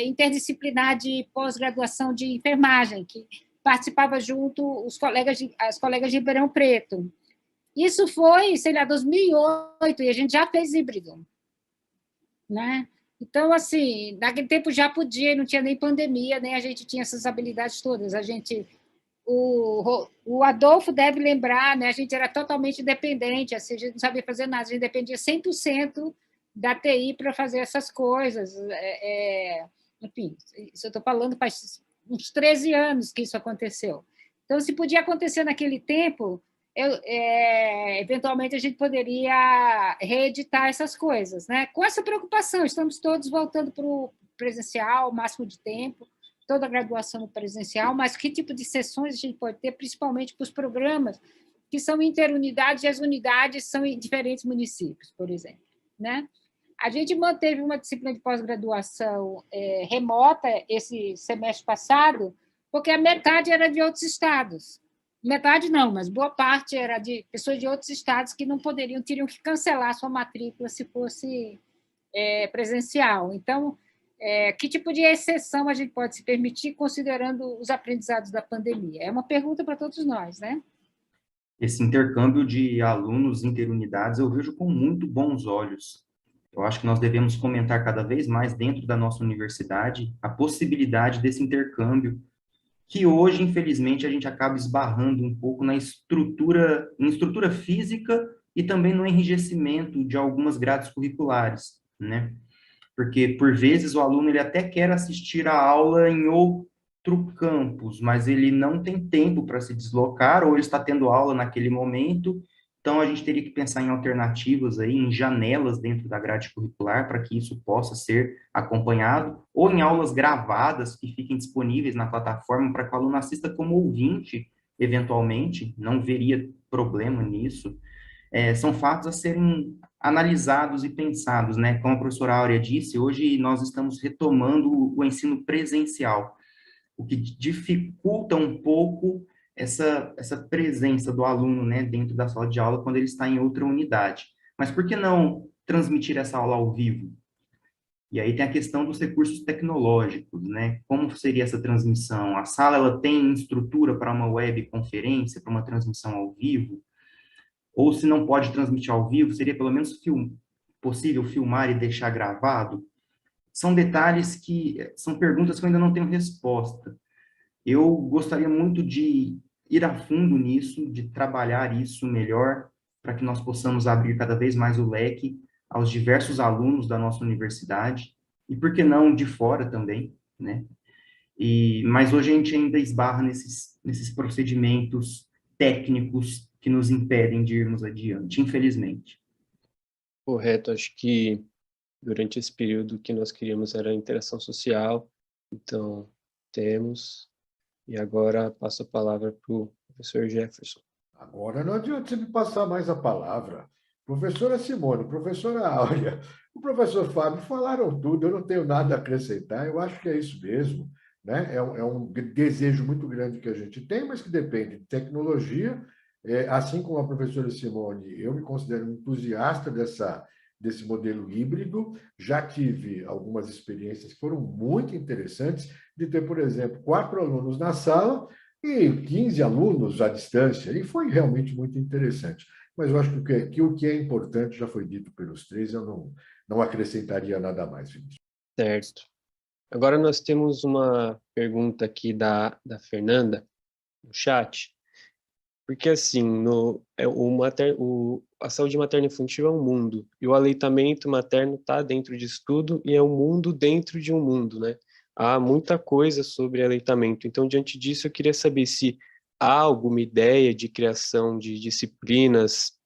interdisciplinar de pós-graduação de enfermagem, que participava junto as colegas de Ribeirão Preto. Isso foi, sei lá, 2008, e a gente já fez híbrido, né? Então, assim, naquele tempo já podia, não tinha nem pandemia, nem a gente tinha essas habilidades todas. O Adolfo deve lembrar, né? A gente era totalmente dependente, assim, a gente não sabia fazer nada, a gente dependia 100% da TI para fazer essas coisas. Enfim, isso eu estou falando faz uns 13 anos que isso aconteceu. Então, se podia acontecer naquele tempo, eventualmente a gente poderia reeditar essas coisas, né? Com essa preocupação, estamos todos voltando para o presencial, o máximo de tempo, toda a graduação no presencial, mas que tipo de sessões a gente pode ter, principalmente para os programas que são interunidades e as unidades são em diferentes municípios, por exemplo, né? A gente manteve uma disciplina de pós-graduação remota esse semestre passado, porque a metade era de outros estados. Metade não, mas boa parte era de pessoas de outros estados que não poderiam, teriam que cancelar a sua matrícula se fosse presencial. Então, que tipo de exceção a gente pode se permitir considerando os aprendizados da pandemia? É uma pergunta para todos nós, né? Esse intercâmbio de alunos interunidades eu vejo com muito bons olhos. Eu acho que nós devemos comentar cada vez mais dentro da nossa universidade a possibilidade desse intercâmbio, que hoje, infelizmente, a gente acaba esbarrando um pouco em estrutura física e também no enrijecimento de algumas grades curriculares, né? Porque, por vezes, o aluno ele até quer assistir a aula em outro campus, mas ele não tem tempo para se deslocar, ou ele está tendo aula naquele momento, então a gente teria que pensar em alternativas aí, em janelas dentro da grade curricular, para que isso possa ser acompanhado, ou em aulas gravadas que fiquem disponíveis na plataforma para que o aluno assista como ouvinte, eventualmente, não veria problema nisso. São fatos a serem analisados e pensados, né? Como a professora Áurea disse, hoje nós estamos retomando o ensino presencial, o que dificulta um pouco essa presença do aluno, né, dentro da sala de aula quando ele está em outra unidade. Mas por que não transmitir essa aula ao vivo? E aí tem a questão dos recursos tecnológicos, né? Como seria essa transmissão? A sala ela tem estrutura para uma webconferência, para uma transmissão ao vivo? Ou se não pode transmitir ao vivo, seria pelo menos possível filmar e deixar gravado? São detalhes são perguntas que eu ainda não tenho resposta. Eu gostaria muito de ir a fundo nisso, de trabalhar isso melhor, para que nós possamos abrir cada vez mais o leque aos diversos alunos da nossa universidade, e por que não de fora também, né? Mas hoje a gente ainda esbarra nesses procedimentos técnicos que nos impedem de irmos adiante, infelizmente. Correto, acho que durante esse período que nós queríamos era a interação social, então temos. E agora passo a palavra para o professor Jefferson. Agora não adianta você me passar mais a palavra. Professora Simone, professora Áurea, o professor Fábio falaram tudo, eu não tenho nada a acrescentar, eu acho que é isso mesmo, né? É um desejo muito grande que a gente tem, mas que depende de tecnologia. Assim como a professora Simone, eu me considero um entusiasta desse modelo híbrido, já tive algumas experiências que foram muito interessantes, de ter, por exemplo, 4 alunos na sala e 15 alunos à distância, e foi realmente muito interessante. Mas eu acho que o que é importante já foi dito pelos 3, eu não acrescentaria nada mais, Vinícius. Certo. Agora nós temos uma pergunta aqui da Fernanda, no chat, porque assim, a saúde materna infantil é um mundo, e o aleitamento materno está dentro disso tudo, e é um mundo dentro de um mundo, né? Há muita coisa sobre aleitamento. Então, diante disso, eu queria saber se há alguma ideia de criação de disciplinas,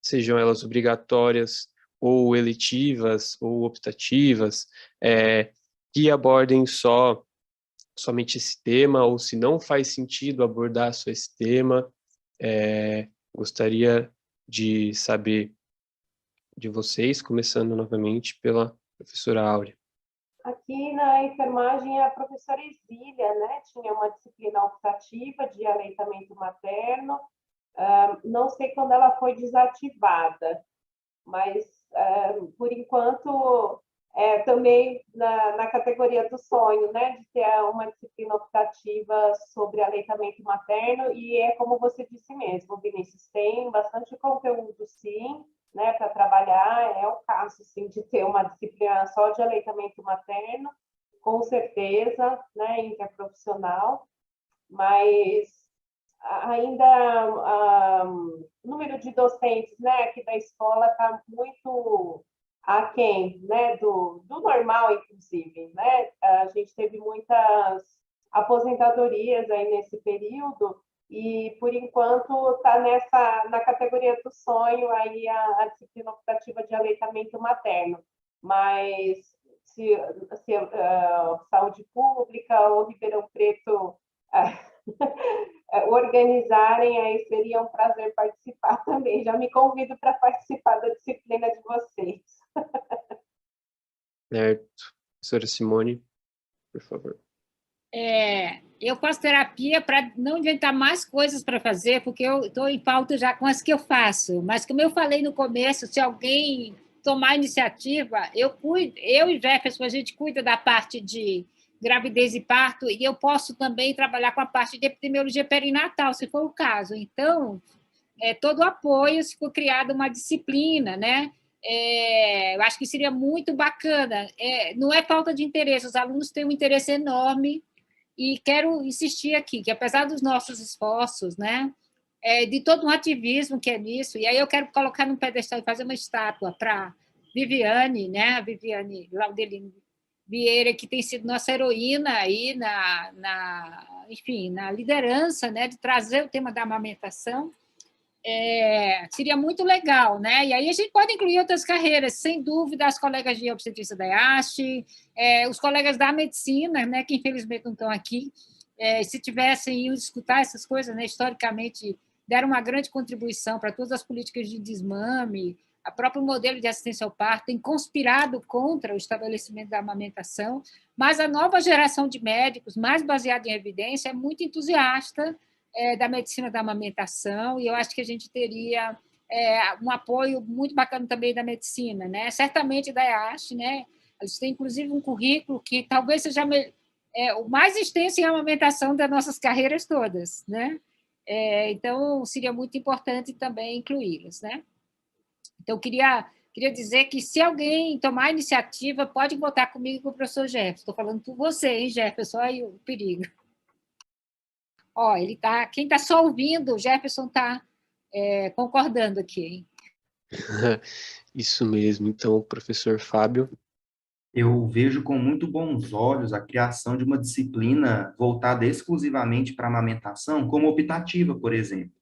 sejam elas obrigatórias ou eletivas ou optativas, que abordem somente esse tema, ou se não faz sentido abordar só esse tema. Gostaria de saber de vocês, começando novamente pela professora Áurea. Aqui na enfermagem, a professora Exília, né, tinha uma disciplina optativa de aleitamento materno. Não sei quando ela foi desativada, mas, por enquanto, também na categoria do sonho, né, de ter uma disciplina optativa sobre aleitamento materno, e como você disse mesmo, Vinícius, tem bastante conteúdo, sim, né, para trabalhar. É o caso, sim, de ter uma disciplina só de aleitamento materno, com certeza, né, interprofissional, mas ainda o número de docentes, né, aqui da escola está muito aquém, né, do normal, inclusive, né? A gente teve muitas aposentadorias aí nesse período, e, por enquanto, está na categoria do sonho aí a disciplina optativa de aleitamento materno. Mas se Saúde Pública ou Ribeirão Preto organizarem, aí seria um prazer participar também. Já me convido para participar da disciplina de vocês. Certo. Professora Simone, por favor. Eu faço terapia para não inventar mais coisas para fazer, porque eu estou em falta já com as que eu faço. Mas, como eu falei no começo, se alguém tomar iniciativa, eu e Jefferson, a gente cuida da parte de gravidez e parto, e eu posso também trabalhar com a parte de epidemiologia perinatal, se for o caso. Então, todo o apoio, se for criada uma disciplina, né? Eu acho que seria muito bacana. Não é falta de interesse, os alunos têm um interesse enorme, e quero insistir aqui, que apesar dos nossos esforços, né, de todo um ativismo que é nisso, e aí eu quero colocar num pedestal e fazer uma estátua para Viviane, né, a Viviane Laudelino Vieira, que tem sido nossa heroína aí enfim, na liderança, né, de trazer o tema da amamentação. Seria muito legal, né? E aí a gente pode incluir outras carreiras, sem dúvida, as colegas de obstetrícia da IASH, os colegas da medicina, né, que infelizmente não estão aqui, se tivessem ido escutar essas coisas, né, historicamente deram uma grande contribuição para todas as políticas de desmame, a próprio modelo de assistência ao parto tem conspirado contra o estabelecimento da amamentação, mas a nova geração de médicos, mais baseada em evidência, é muito entusiasta da medicina da amamentação, e eu acho que a gente teria um apoio muito bacana também da medicina, né? Certamente da IASH, né? A gente tem, inclusive, um currículo que talvez seja o mais extenso em amamentação das nossas carreiras todas, né? Então, seria muito importante também incluí-las, né? Então, queria dizer que, se alguém tomar a iniciativa, pode votar comigo e com o professor Jefferson. Estou falando por você, hein, Jefferson? Olha o perigo. Quem está só ouvindo, o Jefferson está concordando aqui, hein? Isso mesmo. Então, professor Fábio. Eu vejo com muito bons olhos a criação de uma disciplina voltada exclusivamente para a amamentação, como optativa, por exemplo.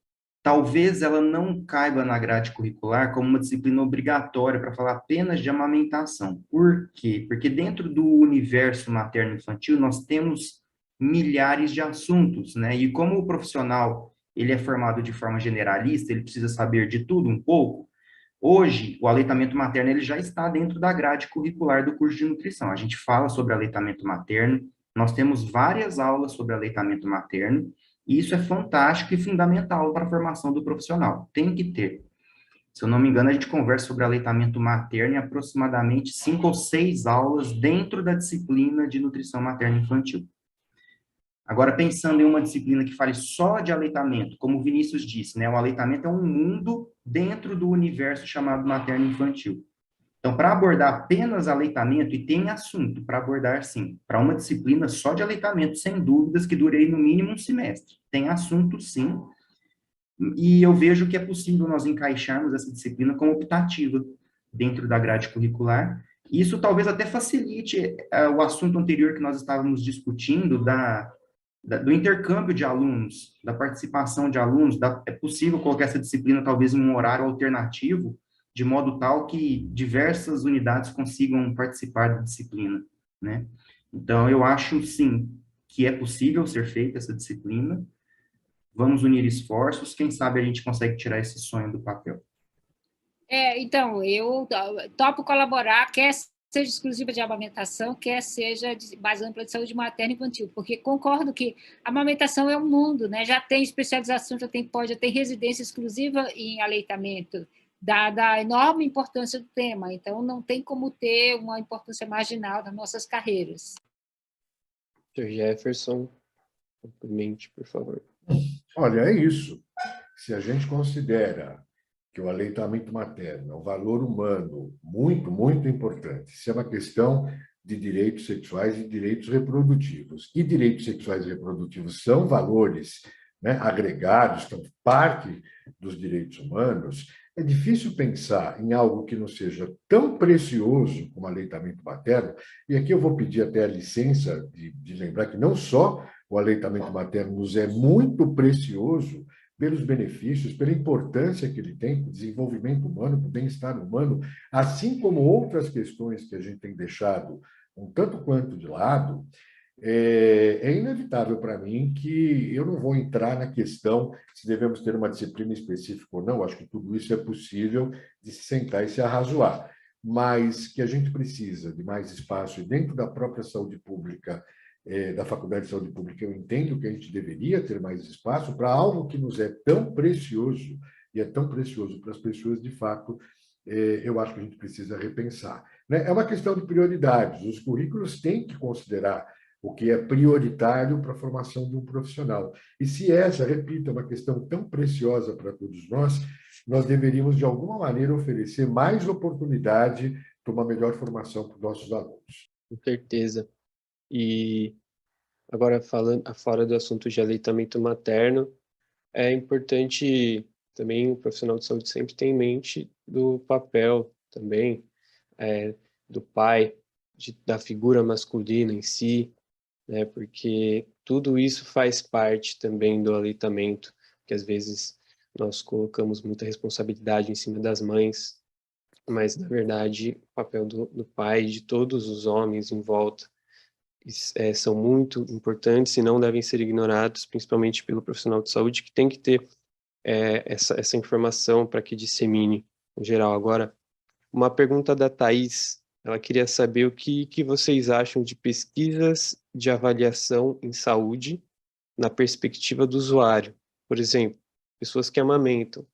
Talvez ela não caiba na grade curricular como uma disciplina obrigatória para falar apenas de amamentação. Por quê? Porque dentro do universo materno-infantil nós temos milhares de assuntos, né? E como o profissional ele é formado de forma generalista, ele precisa saber de tudo um pouco. Hoje, o aleitamento materno ele já está dentro da grade curricular do curso de nutrição. A gente fala sobre aleitamento materno, nós temos várias aulas sobre aleitamento materno, e isso é fantástico e fundamental para a formação do profissional. Tem que ter. Se eu não me engano, a gente conversa sobre aleitamento materno em aproximadamente 5 ou 6 aulas dentro da disciplina de nutrição materna infantil. Agora, pensando em uma disciplina que fale só de aleitamento, como o Vinícius disse, né, o aleitamento é um mundo dentro do universo chamado materno-infantil. Então, para abordar apenas aleitamento, e tem assunto para abordar, sim, para uma disciplina só de aleitamento, sem dúvidas, que durei no mínimo um semestre. Tem assunto, sim, e eu vejo que é possível nós encaixarmos essa disciplina como optativa dentro da grade curricular. Isso talvez até facilite o assunto anterior que nós estávamos discutindo, do intercâmbio de alunos, da participação de alunos. É possível colocar essa disciplina talvez em um horário alternativo, de modo tal que diversas unidades consigam participar da disciplina, né? Então, eu acho, sim, que é possível ser feita essa disciplina. Vamos unir esforços, quem sabe a gente consegue tirar esse sonho do papel. Então, eu topo colaborar, quer seja exclusiva de amamentação, quer seja mais ampla de saúde materna e infantil, porque concordo que a amamentação é um mundo, né? Já tem especialização, já tem residência exclusiva em aleitamento, dada a enorme importância do tema, então não tem como ter uma importância marginal nas nossas carreiras. Sr. Jefferson, complemente, por favor. Olha, é isso. Se a gente considera que o aleitamento materno é um valor humano muito, muito importante, se é uma questão de direitos sexuais e direitos reprodutivos, e direitos sexuais e reprodutivos são valores, né, agregados, são parte dos direitos humanos, É difícil pensar em algo que não seja tão precioso como o aleitamento materno, e aqui eu vou pedir até a licença de lembrar que não só o aleitamento materno nos é muito precioso pelos benefícios, pela importância que ele tem para o desenvolvimento humano, para o bem-estar humano, assim como outras questões que a gente tem deixado um tanto quanto de lado. É inevitável para mim que eu não vou entrar na questão se devemos ter uma disciplina específica ou não. Acho que tudo isso é possível de se sentar e se arrazoar, mas que a gente precisa de mais espaço e dentro da própria saúde pública, da Faculdade de Saúde Pública, eu entendo que a gente deveria ter mais espaço para algo que nos é tão precioso e é tão precioso para as pessoas, de fato, eu acho que a gente precisa repensar, né? É uma questão de prioridades. Os currículos têm que considerar o que é prioritário para a formação de um profissional. E se essa, repito, é uma questão tão preciosa para todos nós deveríamos, de alguma maneira, oferecer mais oportunidade para uma melhor formação para os nossos alunos. Com certeza. E agora, falando fora do assunto de aleitamento materno, é importante também o profissional de saúde sempre ter em mente do papel também do pai, da figura masculina em si, né? Porque tudo isso faz parte também do aleitamento, que às vezes nós colocamos muita responsabilidade em cima das mães, mas na verdade o papel do pai, de todos os homens em volta, são muito importantes e não devem ser ignorados, principalmente pelo profissional de saúde, que tem que ter essa informação para que dissemine em geral. Agora, uma pergunta da Thaís, ela queria saber o que vocês acham de pesquisas de avaliação em saúde na perspectiva do usuário. Por exemplo, pessoas que amamentam.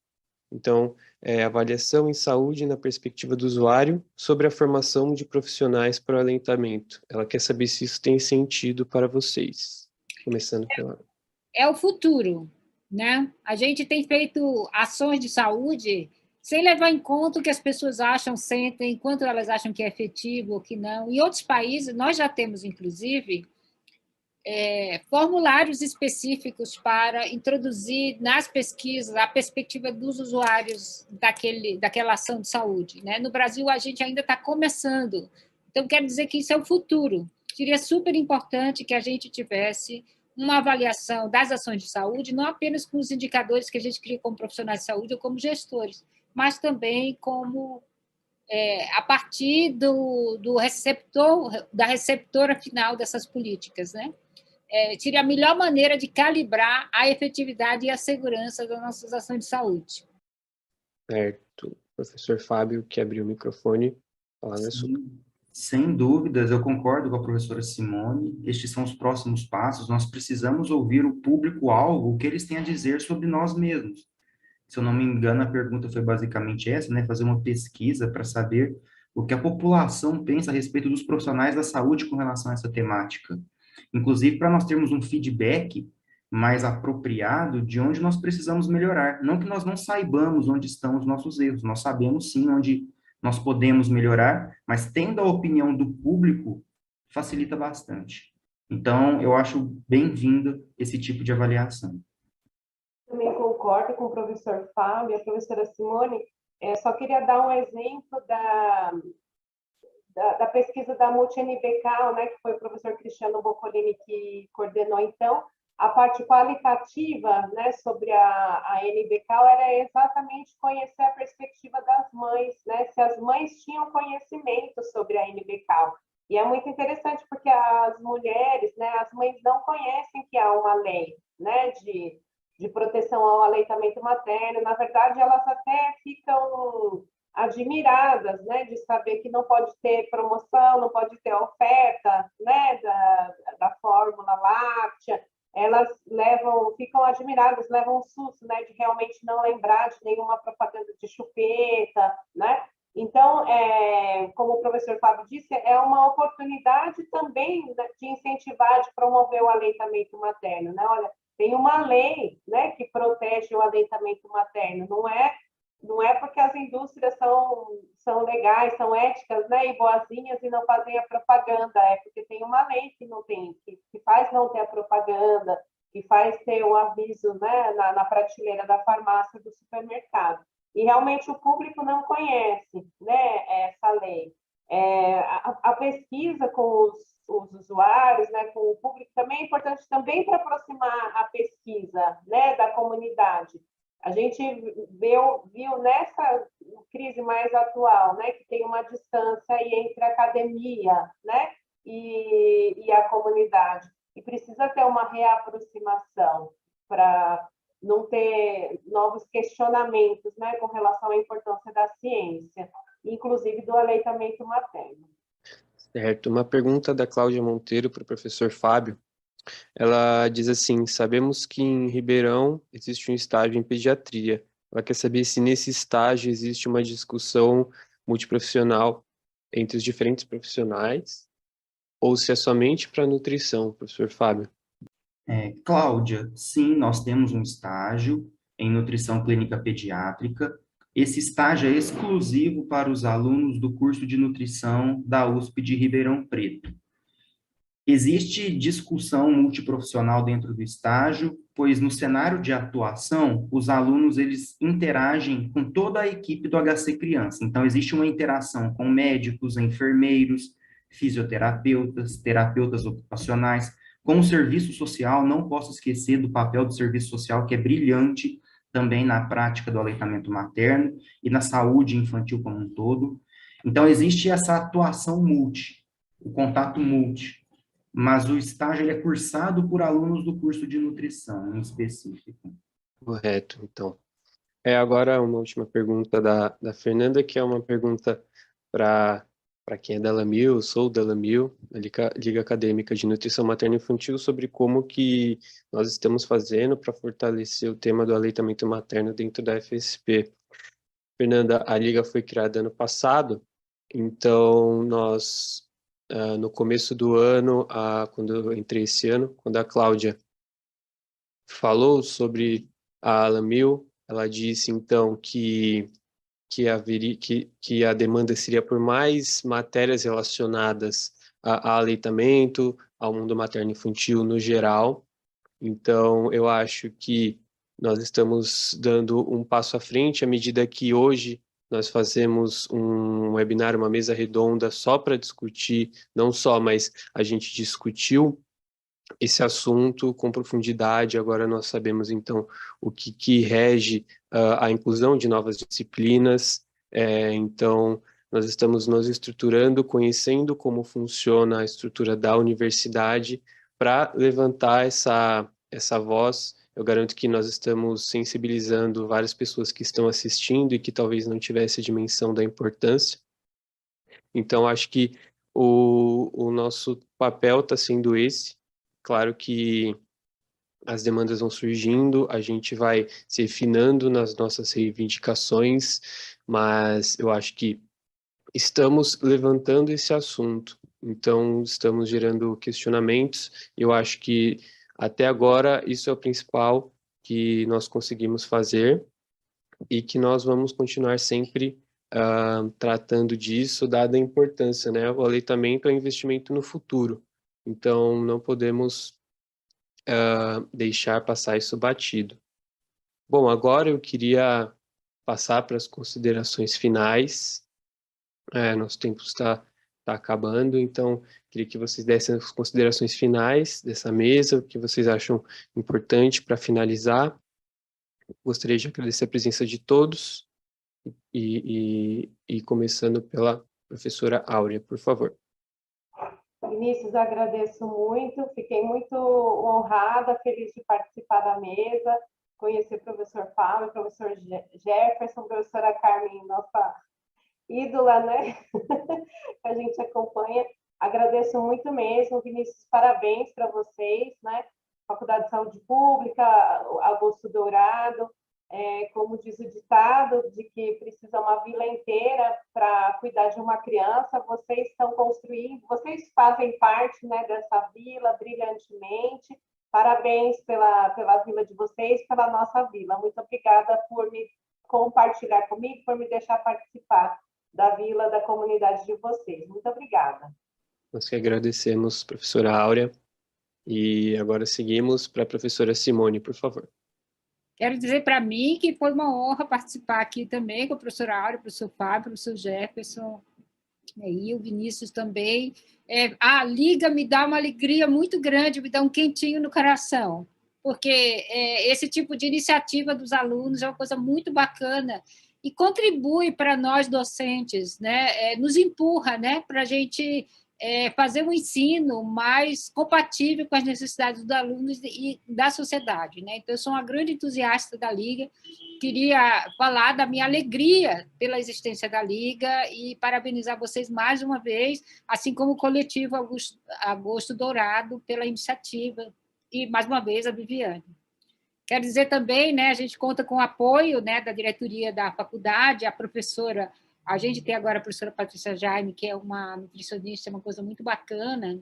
Então, avaliação em saúde na perspectiva do usuário sobre a formação de profissionais para o aleitamento. Ela quer saber se isso tem sentido para vocês. Começando pela... É o futuro, né? A gente tem feito ações de saúde sem levar em conta o que as pessoas acham, sentem, quanto elas acham que é efetivo ou que não. Em outros países, nós já temos, inclusive, formulários específicos para introduzir nas pesquisas a perspectiva dos usuários daquela ação de saúde, né? No Brasil, a gente ainda está começando. Então, quero dizer que isso é o futuro. Seria super importante que a gente tivesse uma avaliação das ações de saúde, não apenas com os indicadores que a gente cria como profissionais de saúde ou como gestores, mas também como a partir do receptor, da receptora final dessas políticas, né? Seria a melhor maneira de calibrar a efetividade e a segurança das nossas ações de saúde. Certo. Professor Fábio, que abriu o microfone, a palavra é sua. Sem dúvidas, eu concordo com a professora Simone. Estes são os próximos passos. Nós precisamos ouvir o público-alvo, o que eles têm a dizer sobre nós mesmos. Se eu não me engano, a pergunta foi basicamente essa, né? Fazer uma pesquisa para saber o que a população pensa a respeito dos profissionais da saúde com relação a essa temática. Inclusive, para nós termos um feedback mais apropriado de onde nós precisamos melhorar. Não que nós não saibamos onde estão os nossos erros, nós sabemos sim onde nós podemos melhorar, mas tendo a opinião do público, facilita bastante. Então, eu acho bem-vindo esse tipo de avaliação. Também concordo com o professor Fábio e a professora Simone. Só queria dar um exemplo da pesquisa da Multi-NBCal, né, que foi o professor Cristiano Boccolini que coordenou. Então, a parte qualitativa, né, sobre a NBCal era exatamente conhecer a perspectiva das mães, né, se as mães tinham conhecimento sobre a NBCal. E é muito interessante porque as mulheres, né, as mães não conhecem que há uma lei, né, de proteção ao aleitamento materno. Na verdade, elas até ficam admiradas, né, de saber que não pode ter promoção, não pode ter oferta, né, da fórmula láctea. Elas ficam admiradas, levam um susto, né, de realmente não lembrar de nenhuma propaganda de chupeta, né? Então, como o professor Fábio disse, é uma oportunidade também de incentivar, de promover o aleitamento materno, né? Olha, tem uma lei, né, que protege o aleitamento materno, não é porque as indústrias são legais, são éticas, né, e boazinhas e não fazem a propaganda, é porque tem uma lei que não tem, que faz não ter a propaganda, que faz ter um aviso, né, na prateleira da farmácia do supermercado. e realmente o público não conhece, né, essa lei. A pesquisa com os usuários, né, com o público, também é importante também para aproximar a pesquisa, né, da comunidade. A gente viu nessa crise mais atual, né, que tem uma distância aí entre a academia, né, e a comunidade. E precisa ter uma reaproximação para não ter novos questionamentos, né, com relação à importância da ciência, inclusive do aleitamento materno. Certo. Uma pergunta da Cláudia Monteiro para o professor Fábio. Ela diz assim: sabemos que em Ribeirão existe um estágio em pediatria. Ela quer saber se nesse estágio existe uma discussão multiprofissional entre os diferentes profissionais ou se é somente para nutrição, professor Fábio. Cláudia, sim, nós temos um estágio em nutrição clínica pediátrica. Esse estágio é exclusivo para os alunos do curso de nutrição da USP de Ribeirão Preto. Existe discussão multiprofissional dentro do estágio, pois no cenário de atuação, os alunos eles interagem com toda a equipe do HC Criança. Então, existe uma interação com médicos, enfermeiros, fisioterapeutas, terapeutas ocupacionais, com o serviço social. Não posso esquecer do papel do serviço social, que é brilhante também na prática do aleitamento materno e na saúde infantil como um todo. Então, existe essa atuação o contato mas o estágio ele é cursado por alunos do curso de nutrição em específico. Correto, então. Agora uma última pergunta da Fernanda, que é uma pergunta para quem é da LAMIL, sou da LAMIL, a Liga Acadêmica de Nutrição Materna e Infantil, sobre como que nós estamos fazendo para fortalecer o tema do aleitamento materno dentro da FSP. Fernanda, a Liga foi criada ano passado, então nós, no começo do ano, quando eu entrei esse ano, quando a Cláudia falou sobre a LAMIL, ela disse, então, que a demanda seria por mais matérias relacionadas a aleitamento, ao mundo materno-infantil no geral. Então, eu acho que nós estamos dando um passo à frente à medida que hoje nós fazemos um webinar, uma mesa redonda só para discutir, não só, mas a gente discutiu esse assunto com profundidade. Agora nós sabemos, então, o que rege a inclusão de novas disciplinas. Então, nós estamos nos estruturando, conhecendo como funciona a estrutura da universidade para levantar essa voz. Eu garanto que nós estamos sensibilizando várias pessoas que estão assistindo e que talvez não tivessem a dimensão da importância. Então, acho que o nosso papel está sendo esse. Claro que as demandas vão surgindo, a gente vai se refinando nas nossas reivindicações, mas eu acho que estamos levantando esse assunto, então estamos gerando questionamentos. Eu acho que até agora isso é o principal que nós conseguimos fazer e que nós vamos continuar sempre tratando disso, dada a importância, né? O aleitamento é um investimento no futuro, então não podemos deixar passar isso batido. Bom, agora eu queria passar para as considerações finais. Nosso tempo está acabando, então queria que vocês dessem as considerações finais dessa mesa, o que vocês acham importante para finalizar. Gostaria de agradecer a presença de todos e começando pela professora Áurea, por favor. Vinícius, agradeço muito, fiquei muito honrada, feliz de participar da mesa, conhecer o professor Fábio, o professor Jefferson, a professora Carmen, nossa ídola, né? A gente acompanha. Agradeço muito mesmo, Vinícius, parabéns para vocês, né? Faculdade de Saúde Pública, Augusto Dourado, como diz o ditado, de que precisa uma vila inteira para cuidar de uma criança, vocês estão construindo, vocês fazem parte, né, dessa vila brilhantemente. Parabéns pela vila de vocês, pela nossa vila. Muito obrigada por me compartilhar comigo, por me deixar participar da vila, da comunidade de vocês. Muito obrigada. Nós que agradecemos, professora Áurea. E agora seguimos para a professora Simone, por favor. Quero dizer para mim que foi uma honra participar aqui também com a professora Áurea, o professor Fábio, o professor Jefferson, e o Vinícius também. A Liga me dá uma alegria muito grande, me dá um quentinho no coração, porque esse tipo de iniciativa dos alunos é uma coisa muito bacana e contribui para nós docentes, né? Nos empurra, né? Para a gente fazer um ensino mais compatível com as necessidades dos alunos e da sociedade, né? Então, eu sou uma grande entusiasta da Liga, queria falar da minha alegria pela existência da Liga e parabenizar vocês mais uma vez, assim como o coletivo Agosto Dourado pela iniciativa, e mais uma vez a Viviane. Quero dizer também, né, a gente conta com o apoio, né, da diretoria da faculdade, a gente tem agora a professora Patrícia Jaime, que é uma nutricionista, uma coisa muito bacana,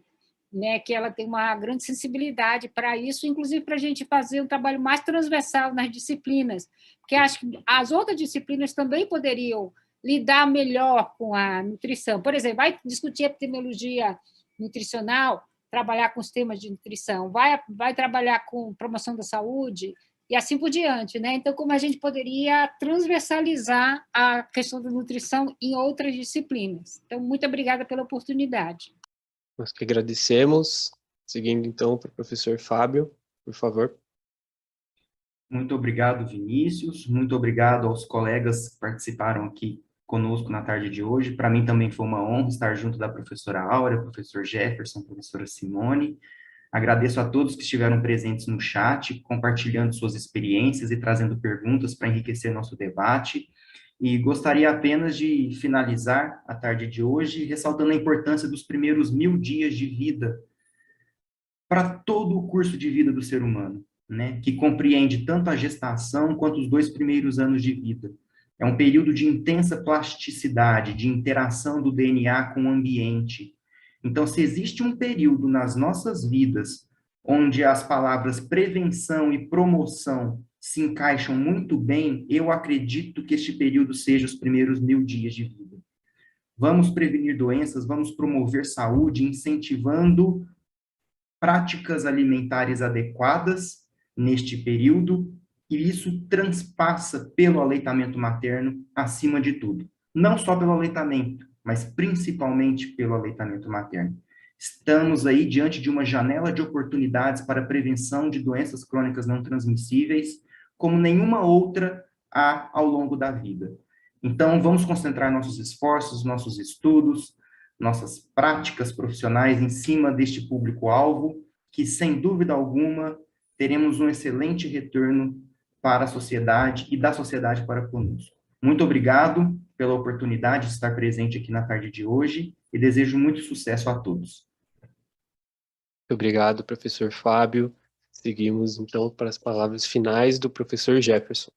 né, que ela tem uma grande sensibilidade para isso, inclusive para a gente fazer um trabalho mais transversal nas disciplinas, porque acho que as outras disciplinas também poderiam lidar melhor com a nutrição. Por exemplo, vai discutir epidemiologia nutricional, trabalhar com os temas de nutrição, vai trabalhar com promoção da saúde, e assim por diante, né? Então, como a gente poderia transversalizar a questão da nutrição em outras disciplinas. Então, muito obrigada pela oportunidade. Nós que agradecemos. Seguindo, então, para o professor Fábio, por favor. Muito obrigado, Vinícius. Muito obrigado aos colegas que participaram aqui conosco na tarde de hoje. Para mim também foi uma honra estar junto da professora Áurea, professor Jefferson, professora Simone. Agradeço a todos que estiveram presentes no chat, compartilhando suas experiências e trazendo perguntas para enriquecer nosso debate. E gostaria apenas de finalizar a tarde de hoje, ressaltando a importância dos primeiros 1000 dias de vida para todo o curso de vida do ser humano, né? Que compreende tanto a gestação quanto os 2 primeiros anos de vida. É um período de intensa plasticidade, de interação do DNA com o ambiente. Então, se existe um período nas nossas vidas onde as palavras prevenção e promoção se encaixam muito bem, eu acredito que este período seja os primeiros 1000 dias de vida. Vamos prevenir doenças, vamos promover saúde, incentivando práticas alimentares adequadas neste período, e isso transpassa pelo aleitamento materno acima de tudo. Não só pelo aleitamento, mas principalmente pelo aleitamento materno. Estamos aí diante de uma janela de oportunidades para a prevenção de doenças crônicas não transmissíveis, como nenhuma outra há ao longo da vida. Então, vamos concentrar nossos esforços, nossos estudos, nossas práticas profissionais em cima deste público-alvo, que, sem dúvida alguma, teremos um excelente retorno para a sociedade e da sociedade para conosco. Muito obrigado pela oportunidade de estar presente aqui na tarde de hoje e desejo muito sucesso a todos. Muito obrigado, professor Fábio. Seguimos, então, para as palavras finais do professor Jefferson.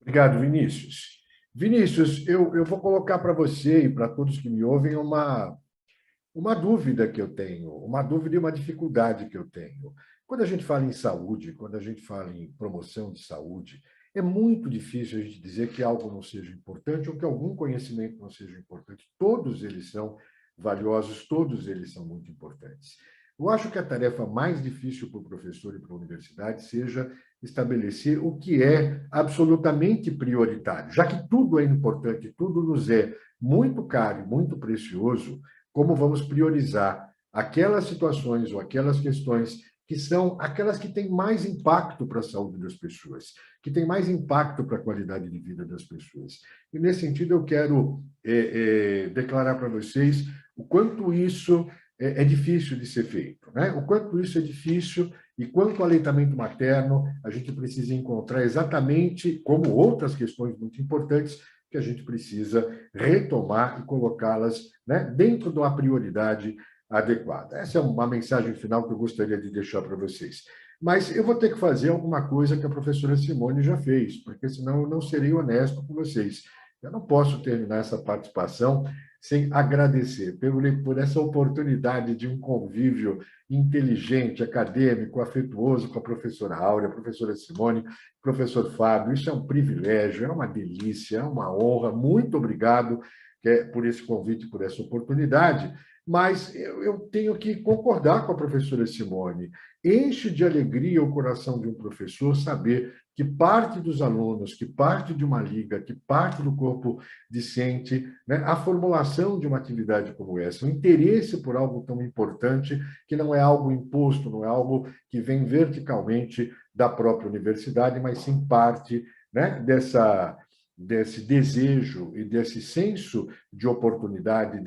Obrigado, Vinícius. Vinícius, eu vou colocar para você e para todos que me ouvem uma dúvida que eu tenho, uma dúvida e uma dificuldade que eu tenho. Quando a gente fala em saúde, quando a gente fala em promoção de saúde, é muito difícil a gente dizer que algo não seja importante ou que algum conhecimento não seja importante. Todos eles são valiosos, todos eles são muito importantes. Eu acho que a tarefa mais difícil para o professor e para a universidade seja estabelecer o que é absolutamente prioritário. Já que tudo é importante, tudo nos é muito caro e muito precioso, como vamos priorizar aquelas situações ou aquelas questões que são aquelas que têm mais impacto para a saúde das pessoas, que têm mais impacto para a qualidade de vida das pessoas. E, nesse sentido, eu quero declarar para vocês o quanto isso é difícil de ser feito, né? O quanto isso é difícil e quanto ao aleitamento materno, a gente precisa encontrar exatamente, como outras questões muito importantes, que a gente precisa retomar e colocá-las, né, dentro de uma prioridade adequada. Essa é uma mensagem final que eu gostaria de deixar para vocês. Mas eu vou ter que fazer alguma coisa que a professora Simone já fez, porque senão eu não serei honesto com vocês. Eu não posso terminar essa participação sem agradecer por essa oportunidade de um convívio inteligente, acadêmico, afetuoso com a professora Áurea, a professora Simone, professor Fábio. Isso é um privilégio, é uma delícia, é uma honra. Muito obrigado por esse convite, por essa oportunidade. Mas eu tenho que concordar com a professora Simone. Enche de alegria o coração de um professor saber que parte dos alunos, que parte de uma liga, que parte do corpo discente, né, a formulação de uma atividade como essa, o interesse por algo tão importante, que não é algo imposto, não é algo que vem verticalmente da própria universidade, mas sim parte, né, desse desejo e desse senso de oportunidade,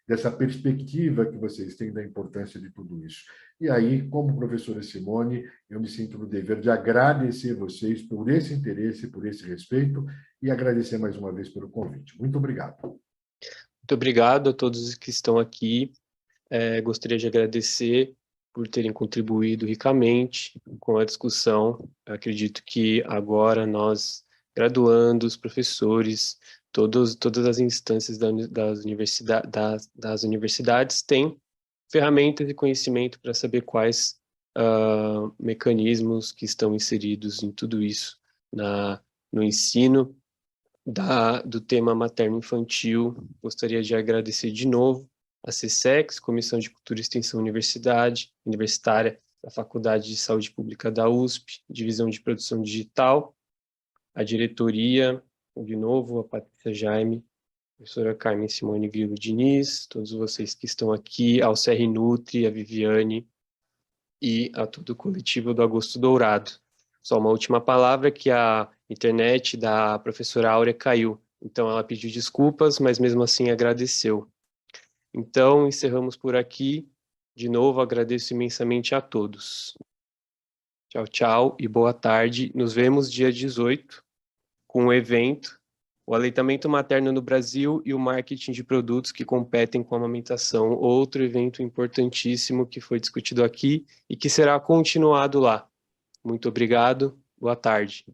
dessa perspectiva que vocês têm da importância de tudo isso. E aí, como professora Simone, eu me sinto no dever de agradecer vocês por esse interesse, por esse respeito, e agradecer mais uma vez pelo convite. Muito obrigado. Muito obrigado a todos que estão aqui. Gostaria de agradecer por terem contribuído ricamente com a discussão. Eu acredito que agora nós, graduandos, professores, todas as instâncias das universidades têm ferramentas e conhecimento para saber quais mecanismos que estão inseridos em tudo isso no ensino do tema materno-infantil. Gostaria de agradecer de novo a CSEX, Comissão de Cultura e Extensão Universitária da Faculdade de Saúde Pública da USP, Divisão de Produção Digital, a diretoria, de novo, a Patrícia Jaime, a professora Carmen Simone Grilo Diniz, todos vocês que estão aqui, ao CR Nutri, a Viviane e a todo o coletivo do Agosto Dourado. Só uma última palavra, que a internet da professora Áurea caiu, então ela pediu desculpas, mas mesmo assim agradeceu. Então, encerramos por aqui. De novo, agradeço imensamente a todos. Tchau, tchau e boa tarde. Nos vemos dia 18 com o evento O Aleitamento Materno no Brasil e o Marketing de Produtos que Competem com a Amamentação. Outro evento importantíssimo que foi discutido aqui e que será continuado lá. Muito obrigado. Boa tarde.